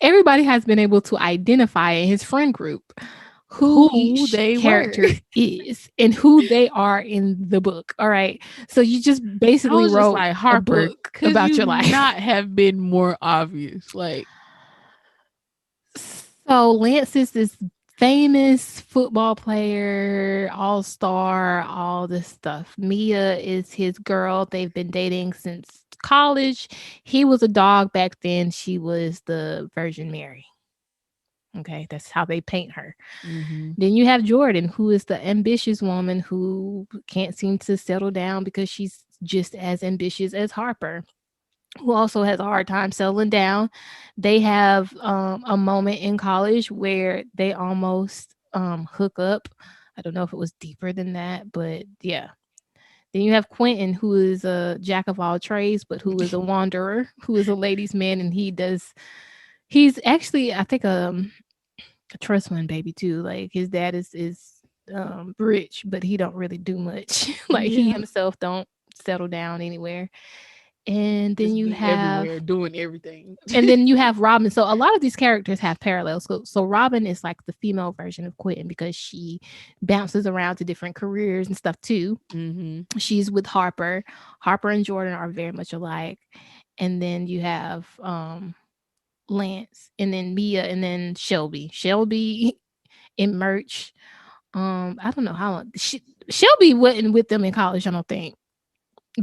Everybody has been able to identify in his friend group who each they character were. is and who they are in the book. All right. So you just I basically was just wrote like, a Harper, book could about you your life. not have been more obvious? Like, So Lance is this famous football player, all-star, all this stuff. Mia is his girl. They've been dating since college. He was a dog back then. She was the Virgin Mary. Okay, that's how they paint her. Then you have Jordan, who is the ambitious woman who can't seem to settle down because she's just as ambitious as Harper, who also has a hard time settling down. They have a moment in college where they almost hook up. I don't know if it was deeper than that, but yeah. Then you have Quentin, who is a jack of all trades, but who is a wanderer, who is a ladies' man, and he's actually, I think, a trust fund baby too. Like his dad is rich, but he don't really do much. Like he Yeah. himself don't settle down anywhere. And then just you be have everywhere doing everything. and then you have Robin. So a lot of these characters have parallels. So Robin is like the female version of Quentin because she bounces around to different careers and stuff too. She's with Harper. Harper and Jordan are very much alike. And then you have Lance, and then Mia, and then Shelby. Shelby in Merch. I don't know how long Shelby wasn't with them in college, I don't think.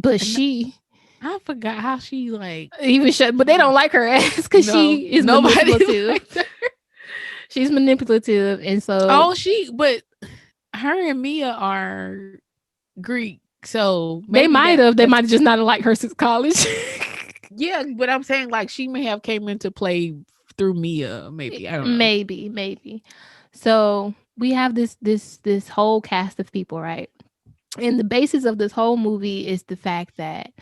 But she I forgot how she like even but they don't like her ass because she is manipulative. She's manipulative, and so but her and Mia are Greek, so they might have just not liked her since college. Yeah, but I'm saying like she may have came into play through Mia, maybe. I don't know. Maybe. So we have this whole cast of people, right? And the basis of this whole movie is the fact that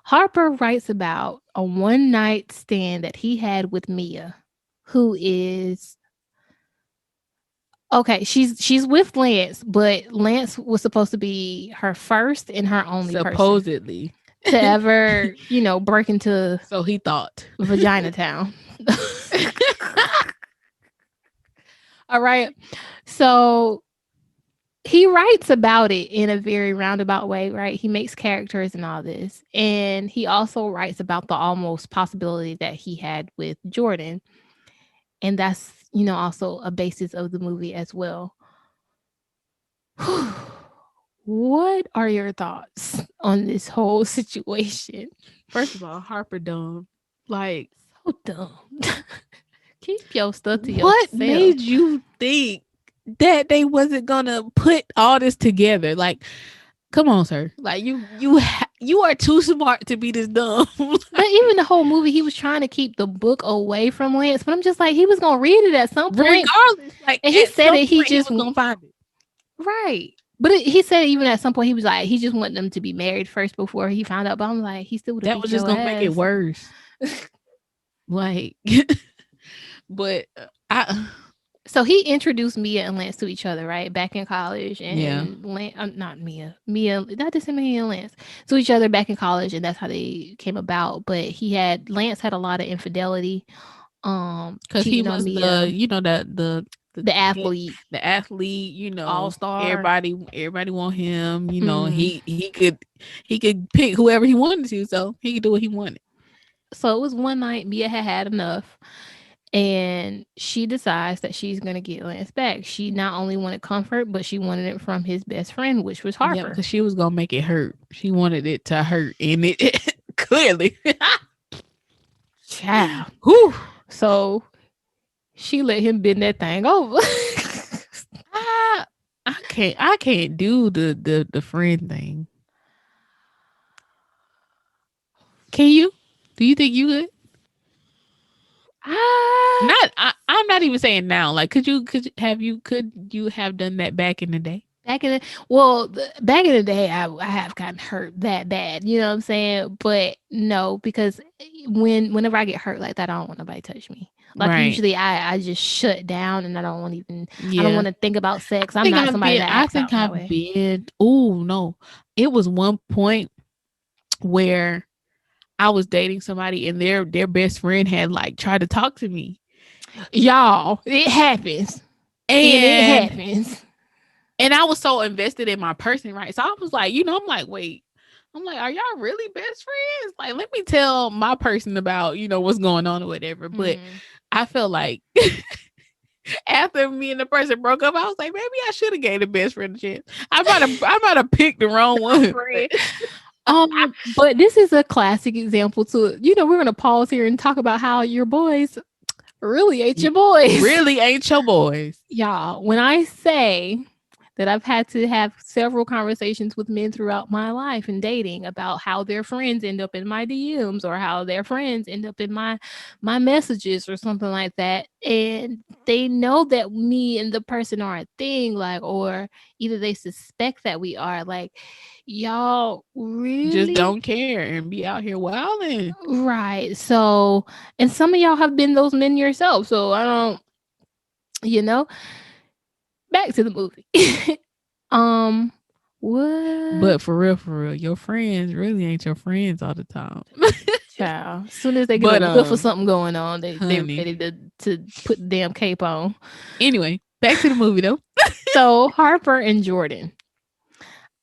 Harper writes about a one night stand that he had with Mia, who is okay. She's with Lance, but Lance was supposed to be her first and her only supposedly person to ever, break into. So he thought Vagina Town. All right. So he writes about it in a very roundabout way, right? He makes characters and all this. And he also writes about the almost possibility that he had with Jordan. And that's, also a basis of the movie as well. What are your thoughts on this whole situation? First of all, Harper dumb. Like, So dumb. Keep your stuff to what yourself. made you think that they wasn't gonna put all this together? Like, come on, sir. Like, you are too smart to be this dumb. But even the whole movie, he was trying to keep the book away from Lance. But I'm just like, he was gonna read it at some point. Regardless, like, And he at said some it. He point, just was gonna find it. right. But he said even at some point he was like he just wanted them to be married first before he found out. But I'm like, he still would have That was just gonna make it worse. Like, but I. So he introduced Mia and Lance to each other, right? Back in college. And Yeah. not Mia. That doesn't mean Mia and Lance. To each other back in college, and that's how they came about. But Lance had a lot of infidelity. Because he cheating was on Mia, the athlete, all-star. Everybody want him. Mhm. He could pick whoever he wanted to, so he could do what he wanted. So it was one night Mia had enough. And she decides that she's going to get Lance back. She not only wanted comfort, but she wanted it from his best friend, which was Harper. Yeah, because she was going to make it hurt. She wanted it to hurt. And it clearly. Child. Whew. So she let him bend that thing over. I can't do the friend thing. Can you? Do you think you could? I'm not even saying now. Like, could you have done that back in the day? Back in the day, I have gotten hurt that bad. You know what I'm saying? But no, because whenever I get hurt like that, I don't want nobody to touch me. Like Right. usually, I just shut down and I don't want even. Yeah. I don't want to think about sex. I'm not somebody that acts out that way. been. Oh no, it was one point where I was dating somebody and their best friend had like tried to talk to me. Y'all, it happens. And it happens. And I was so invested in my person, right? So I was like, I'm like, wait. I'm like, are y'all really best friends? Like, let me tell my person about, what's going on or whatever. But I felt like after me and the person broke up, I was like, maybe I should have gave the best friend a chance. I might have picked the wrong one. But this is a classic example to, we're gonna pause here and talk about how your boys really ain't your boys. Really ain't your boys. Y'all, when I say that I've had to have several conversations with men throughout my life and dating about how their friends end up in my DMs or how their friends end up in my messages or something like that. And they know that me and the person are a thing, like, or either they suspect that we are, like, y'all really just don't care and be out here wilding. Right. So, and some of y'all have been those men yourself. So I don't, back to the movie. What? But for real, your friends really ain't your friends all the time. Child. As soon as they get a whiff of something going on, they're ready to put the damn cape on. Anyway, back to the movie though. So Harper and Jordan.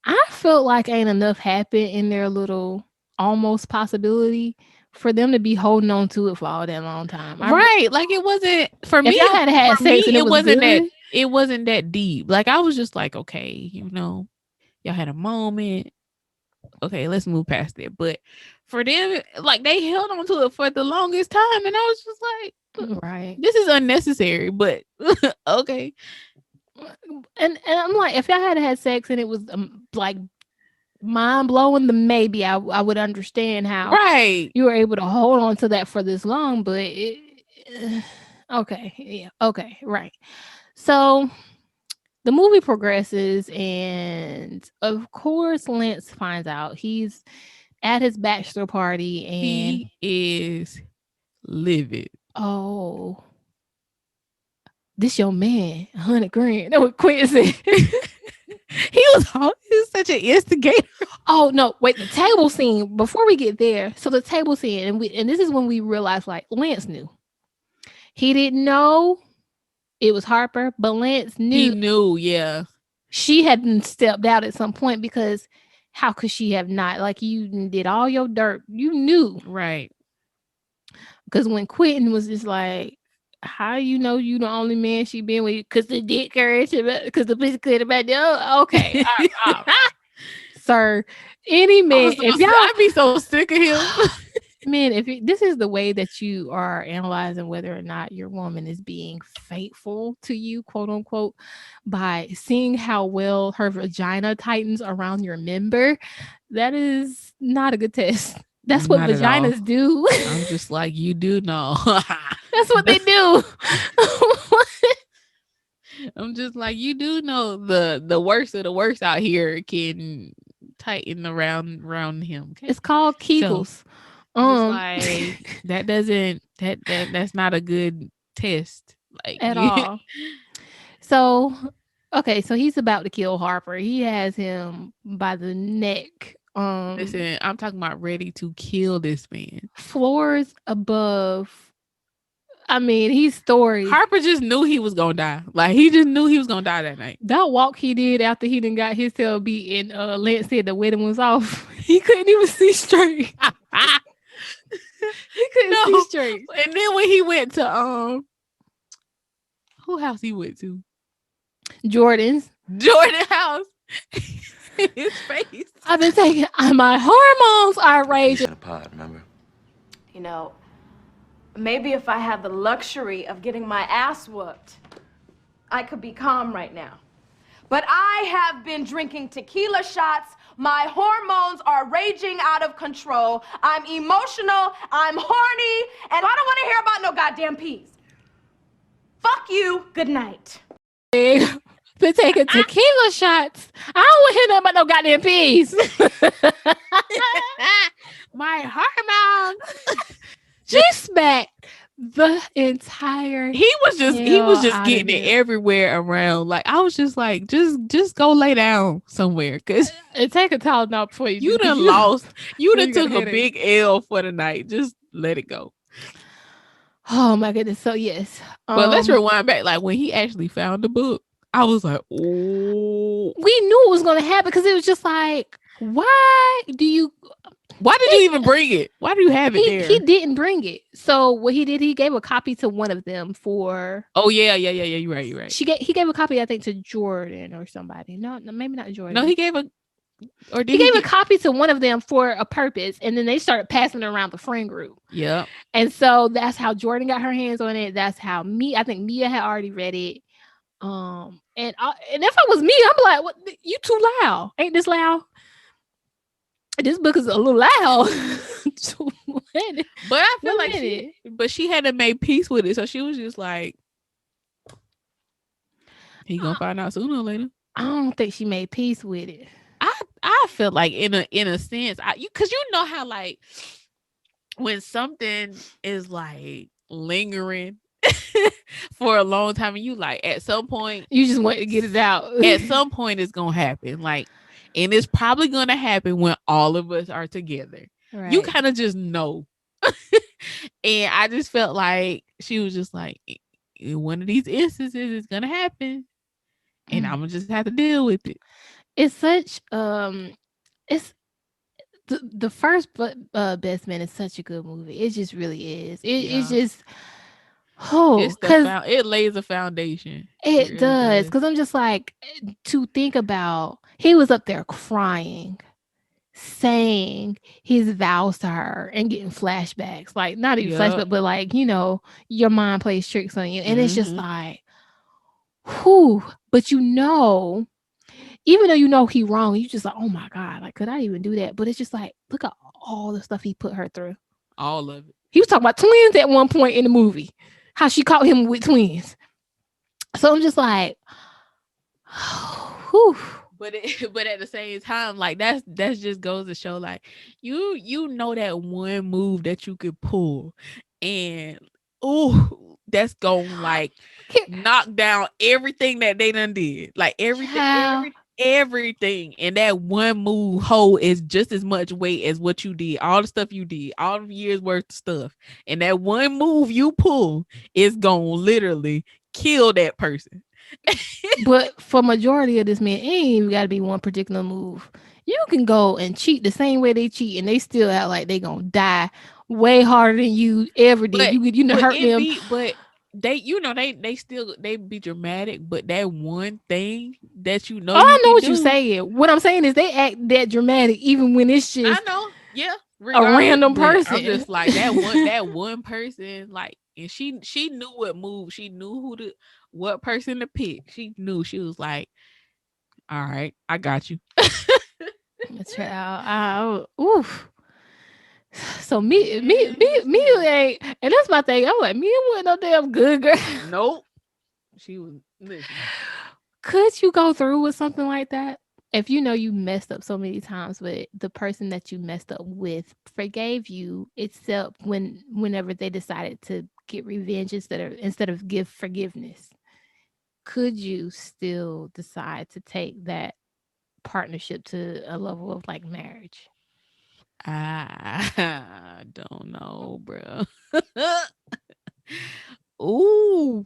I felt like ain't enough happened in their little almost possibility for them to be holding on to it for all that long time. Right. Like it wasn't for me. If y'all had sex and it wasn't that it wasn't that deep. Like I was just like, okay, y'all had a moment. Okay, let's move past it. But for them, like they held on to it for the longest time, and I was just like, right, this is unnecessary. But okay. And I'm like, if y'all had sex and it was like mind blowing, then maybe I would understand how you were able to hold on to that for this long. But okay, yeah, okay, right. So the movie progresses, and of course, Lance finds out he's at his bachelor party, and he is livid. Oh. This your man, $100,000. That was Quincy. He was such an instigator. Oh no, wait, the table scene before we get there. So the table scene, and this is when we realized like Lance knew. He didn't know it was Harper, but Lance knew. He knew, yeah. She hadn't stepped out at some point because how could she have not? Like you did all your dirt. You knew. Right. Because when Quentin was just like, how you know you the only man she been with? Because the dick courage, because the pussy cleared about there. Okay, all right. Sir, any man, if y'all, I'd be so sick of him. man, if this is the way that you are analyzing whether or not your woman is being faithful to you, quote unquote, by seeing how well her vagina tightens around your member, that is not a good test. That's what Not at all. vaginas do. I'm just like, you do know. That's what they do. I'm just like, you do know the worst of the worst out here can tighten around him. Okay? It's called Kegels. Just like that's not a good test. Like At all. So, okay, so he's about to kill Harper. He has him by the neck. Listen, I'm talking about ready to kill this man. Floors above. I mean, he's stories. Harper just knew he was gonna die. Like he just knew he was gonna die that night. That walk he did after he done got his tail beat and Lance said the wedding was off. He couldn't even see straight. He couldn't see straight. And then when he went to who house he went to? Jordan house. His face. I've been taking my hormones are raging. In a pod, remember? You know, maybe if I had the luxury of getting my ass whooped, I could be calm right now. But I have been drinking tequila shots. My hormones are raging out of control. I'm emotional. I'm horny. And I don't want to hear about no goddamn peas. Fuck you. Good night. Been taking tequila shots. I don't want to hear nothing about no goddamn peas. My hormones. She smacked the entire. He was just getting it everywhere around. Like I was just like, just go lay down somewhere, cause and take a Tylenol before you done lost. You done took a big L for the night. Just let it go. Oh my goodness. So yes, but let's rewind back. Like when he actually found the book, I was like, oh, we knew it was gonna happen because it was just like, why did you even bring it? Why do you have it there? He didn't bring it. So what he did, he gave a copy to one of them for. Oh yeah. You're right. He gave a copy, I think, to Jordan or somebody. No, maybe not Jordan. No, he gave a copy to one of them for a purpose, and then they started passing it around the friend group. Yeah. And so that's how Jordan got her hands on it. That's how I think Mia had already read it. And if it was me, I'm like, what? You too loud. Ain't this loud? This book is a little loud. But I feel like she hadn't made peace with it, so she was just like, he gonna find out sooner or later. I don't think she made peace with it. I feel like in a sense, because you know how like when something is like lingering for a long time, and you like at some point you just want to get it out. At some point, it's gonna happen. Like. And it's probably going to happen when all of us are together. Right. You kind of just know. And I just felt like she was just like, in one of these instances, it's going to happen. And I'm going to just have to deal with it. It's such, it's the first Best Man is such a good movie. It just really is. It's just, it lays a foundation. It really does. Because I'm just like, to think about, he was up there crying, saying his vows to her and getting flashbacks. Like, not even flashbacks, but like, you know, your mind plays tricks on you. And it's just like, whew. But you know, even though you know he wrong, you just like, oh my God, like, could I even do that? But it's just like, look at all the stuff he put her through. All of it. He was talking about twins at one point in the movie. How she caught him with twins. So I'm just like, whew. But at the same time, like that just goes to show, like you know that one move that you could pull, and that's gonna like knock down everything that they done did, like everything. And that one move hold is just as much weight as what you did, all the stuff you did, all the years worth of stuff. And that one move you pull is gonna literally kill that person. But for majority of this man, it ain't even got to be one particular move. You can go and cheat the same way they cheat, and they still act like they gonna die way harder than you ever did. You know, hurt them. But they still they be dramatic, but that one thing that you know Oh, you I know can what you're do. saying. What I'm saying is they act that dramatic even when it's I just know, yeah, a regardless, random but I'm person. just like that one person, like, and she knew what move, she knew what person to pick. She knew, she was like, all right, I got you. Child, oof. So me Man, ain't, and that's my thing. I'm like, me wasn't no damn good girl. nope. She was listen. Could you go through with something like that? If you know you messed up so many times, but the person that you messed up with forgave you, except whenever they decided to get revenge instead of give forgiveness, could you still decide to take that partnership to a level of like marriage? I don't know, bro. Ooh.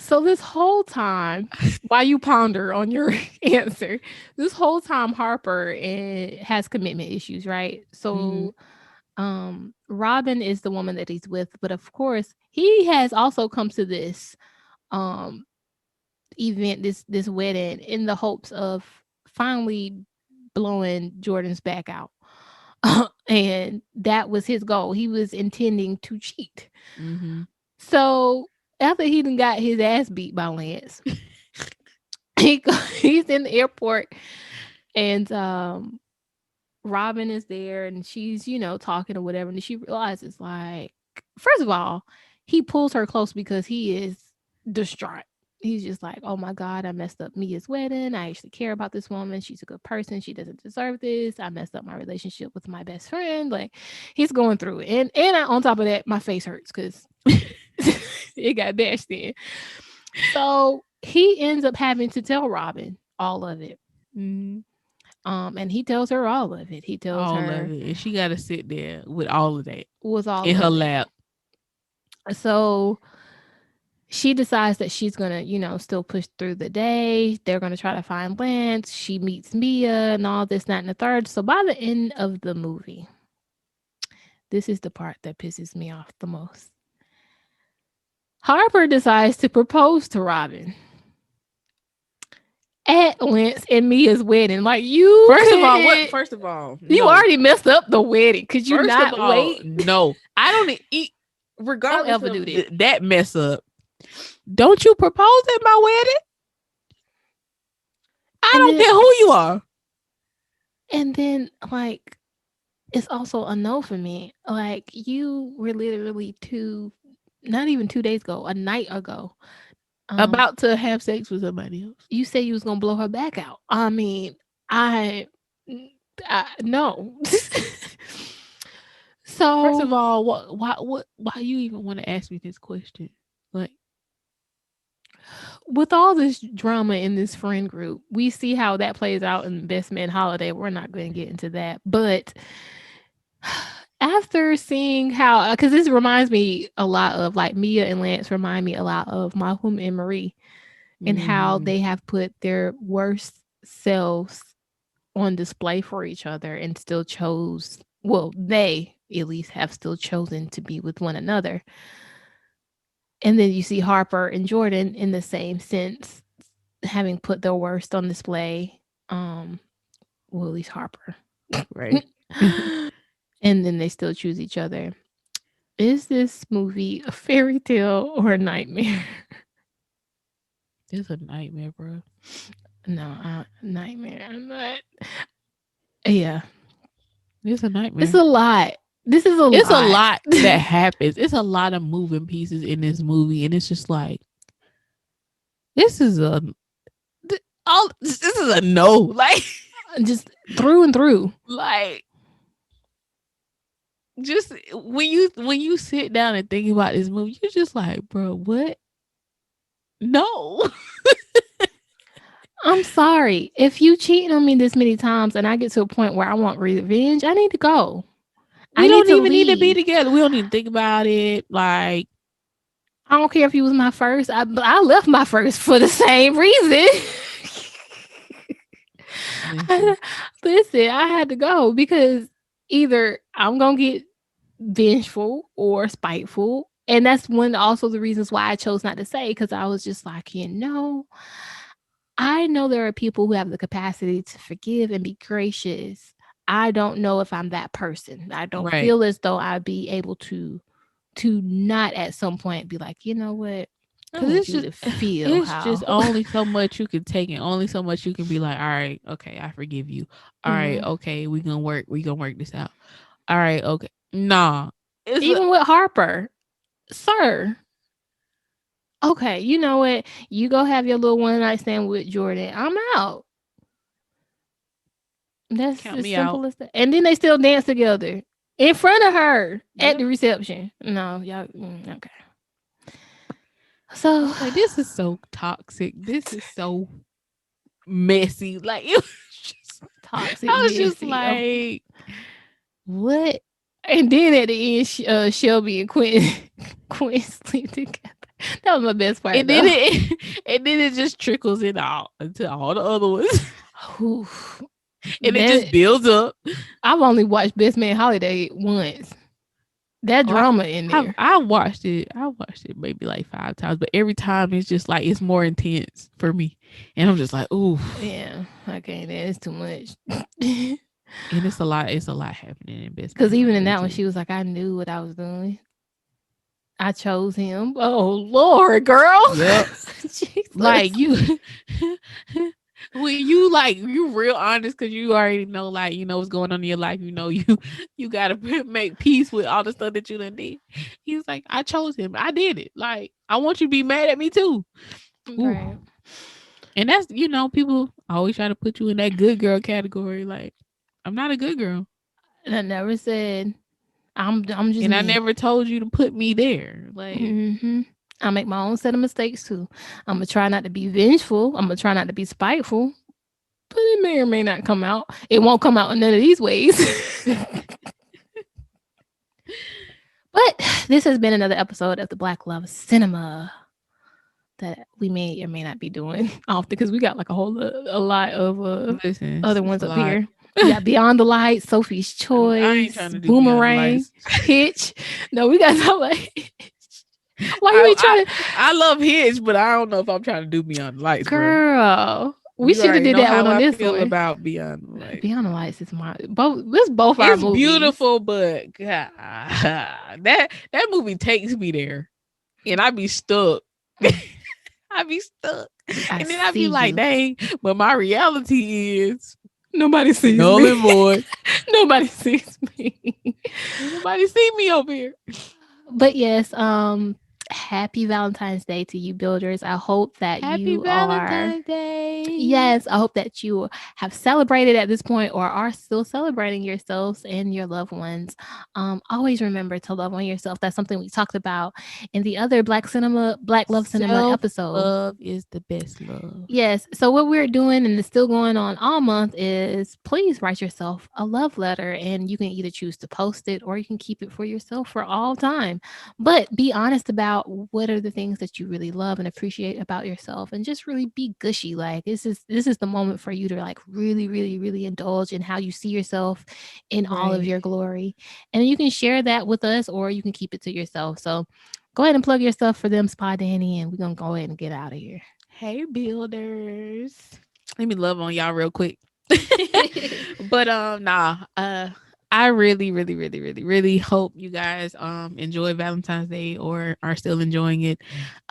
So this whole time, while you ponder on your answer, this whole time Harper has commitment issues, right? Mhm. So Robin is the woman that he's with, but of course he has also come to this um event, this wedding, in the hopes of finally blowing Jordan's back out. And that was his goal. He was intending to cheat. Mhm. So after he done got his ass beat by Lance, he's in the airport, and Robin is there, and she's talking or whatever, and she realizes, like, first of all, he pulls her close because he is distraught. He's just like, oh my god, I messed up Mia's wedding. I actually care about this woman. She's a good person. She doesn't deserve this. I messed up my relationship with my best friend. Like, he's going through it, and on top of that, my face hurts because it got bashed in. So he ends up having to tell Robin all of it. Mhm. And he tells her all of it. He tells All of her it, and she got to sit there with all of that with all in her of it. lap. So she decides that she's gonna, still push through the day. They're gonna try to find Lance. She meets Mia and all this, that, and the third. So by the end of the movie, this is the part that pisses me off the most. Harper decides to propose to Robin at Lance and Mia's wedding. Like, First of all, you no. already messed up the wedding. Could you First of not all, wait? no. I don't eat. Don't Regardless ever of do that. that mess up, don't you propose at my wedding? I And don't then care who you are. like, it's also a no for me. Like, you were literally not even 2 days ago, a night ago, About to have sex with somebody else. you said you was gonna blow her back out. I mean, I, no. First So of all, why you even want to ask me this question? Like, with all this drama in this friend group, we see how that plays out in Best Man Holiday. We're not going to get into that, but after seeing how, because this reminds me a lot of, like, Mia and Lance remind me a lot of Malcolm and Marie, and how mhm. they have put their worst selves on display for each other and still chose, well, they at least have still chosen to be with one another. And then you see Harper and Jordan in the same sense, having put their worst on display. Well, at least Harper. Right. And then they still choose each other. Is this movie a fairy tale or a nightmare? It's a nightmare, bro. No, nightmare. I'm not. Yeah, It's a it's nightmare. a lot. This is a It's a lot. lot that happens. It's a lot of moving pieces in this movie, and it's just like this is a all. This is a no. Like, Just through and through. like just when you sit down and think about this movie, you're just like, bro, what? No. I'm sorry. If you cheating on me this many times and I get to a point where I want revenge, I need to go. I We need don't to even need to be leave. together. We don't need to think about it. Like, I don't care if he was my first. I left my first for the same reason. listen, Listen, I had to go because either I'm gonna get vengeful or spiteful. And that's one also the reasons why I chose not to say, because I was just like, I know there are people who have the capacity to forgive and be gracious. I don't know if I'm that person. I don't Right. feel as though I'd be able to not at some point be like, you know what? I Because want it's you just to feel it's just how. only so much you can take and only so much you can be like, all right, okay, I forgive you. All right, Mhm. okay, we gonna work this out. All right, okay. Nah. It's a, Even with Harper, sir. Okay, you know what? You go have your little one night stand with Jordan. I'm out. That's count as me out. simple as that. And then they still dance together in front of her at Yep. the reception. No, y'all. Okay. I So was like, this is so toxic. This is so messy. Like it was just toxic, I was just messy. like, what? And then at the end, Shelby and Quinn, Quinn sleep together. That was my best part, And then though. and then it just trickles in all into all the other ones. Oof. And it just builds up. I've only watched Best Man Holiday once. That Oh, drama in there. I watched it. I watched it maybe like 5 times, but every time it's just like it's more intense for me, and I'm just like, ooh, Yeah, I can't. It's too much. and it's a lot. It's a lot happening in Best Man Because even in Holiday that one, too. she was like, "I knew what I was doing. I chose him." Oh Lord, girl. Yep. Jesus. Like you, when you like you real honest because you already know like you know what's going on in your life. You know you gotta make peace with all the stuff that you done did. He was like, I chose him. I did it. Like I want you to be mad at me too. Ooh. Right. And that's people always try to put you in that good girl category. Like I'm not a good girl, And I never said I'm just and I me. never told you to put me there. Like I make my own set of mistakes too. I'm gonna try not to be vengeful. I'm gonna try not to be spiteful. But it may or may not come out. It won't come out in none of these ways. But this has been another episode of the Black Love Cinema that we may or may not be doing often because we got like a lot of listen, other it's ones a up lot. here. We got Beyond the Lights, Sophie's Choice, I ain't trying to do Beyond the Boomerang, Lights. Hitch. No, we got something like Hitch. Why you ain't trying to? I love Hitch, but I don't know if I'm trying to do Beyond the Lights, bro. Girl, we You should have already did know that one how on I this feel one. about Beyond the Lights. Beyond the Lights is my both. This both our It's movies. beautiful, but God, that movie takes me there, and I be stuck. I be stuck, and then I be like, dang. But my reality is nobody sees null me. and void. Nobody sees me. Nobody see me over here. But yes, happy Valentine's Day to you builders. I hope that Happy you Valentine's Day. Yes, I hope that you have celebrated at this point or are still celebrating yourselves and your loved ones. Always remember to love on yourself. That's something we talked about in the other Black Love Cinema episode. Love is the best love. Yes. So what we're doing and it's still going on all month is please write yourself a love letter and you can either choose to post it or you can keep it for yourself for all time. But be honest about what are the things that you really love and appreciate about yourself and just really be gushy. Like this is the moment for you to like really, really, really indulge in how you see yourself in all of your glory. And you can share that with us or you can keep it to yourself. So go ahead and plug your stuff for them, Spa Danny, and we're gonna go ahead and get out of here. Hey builders. Let me love on y'all real quick. But I really, really, really, really, really hope you guys enjoy Valentine's Day or are still enjoying it.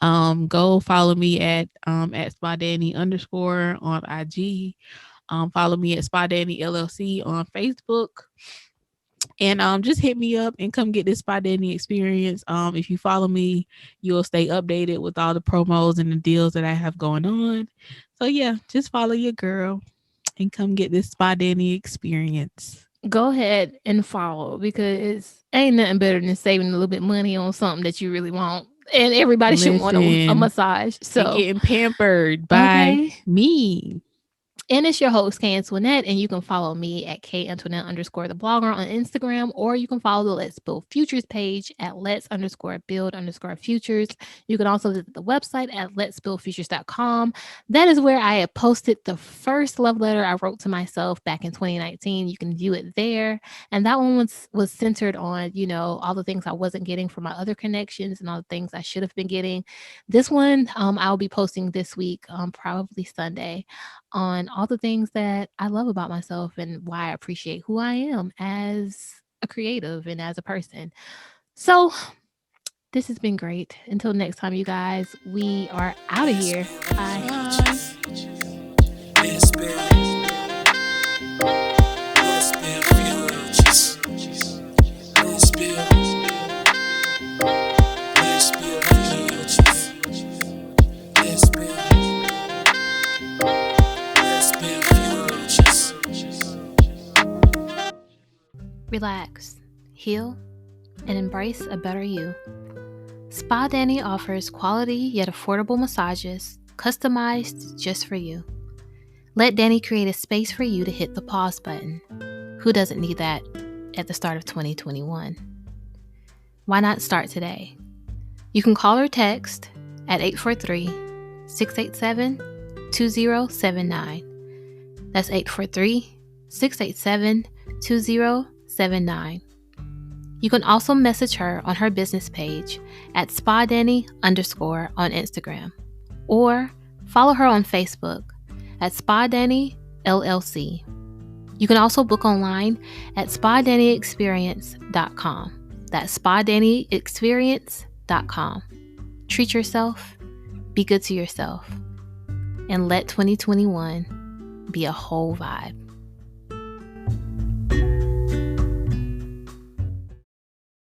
Go follow me at SpaDanny _ on IG. Follow me at SpaDanny LLC on Facebook. And just hit me up and come get this Spot Danny experience. If you follow me, you'll stay updated with all the promos and the deals that I have going on. So yeah, just follow your girl and come get this Spot Danny experience. Go ahead and follow because ain't nothing better than saving a little bit of money on something that you really want. And everybody should want a massage. So and getting pampered by me. And it's your host, K Antoinette, and you can follow me at K_Antoinette_ the blogger on Instagram, or you can follow the Let's Build Futures page at Let's_Build_Futures. You can also visit the website at letsbuildfutures.com. That is where I have posted the first love letter I wrote to myself back in 2019. You can view it there. And that one was centered on, all the things I wasn't getting from my other connections and all the things I should have been getting. This one I'll be posting this week, probably Sunday, on all the things that I love about myself and why I appreciate who I am as a creative and as a person. So this has been great. Until next time, you guys, we are out of here. Bye. Let's build futures. Let's build futures. Let's build futures. Relax, heal, and embrace a better you. Spa Danny offers quality yet affordable massages customized just for you. Let Danny create a space for you to hit the pause button. Who doesn't need that at the start of 2021? Why not start today? You can call or text at 843-687-2079. That's 843-687-2079. You can also message her on her business page at SpaDanny_ on Instagram, or follow her on Facebook at SpaDanny LLC. You can also book online at SpaDannyExperience.com. That's SpaDannyExperience.com. Treat yourself, be good to yourself, and let 2021 be a whole vibe.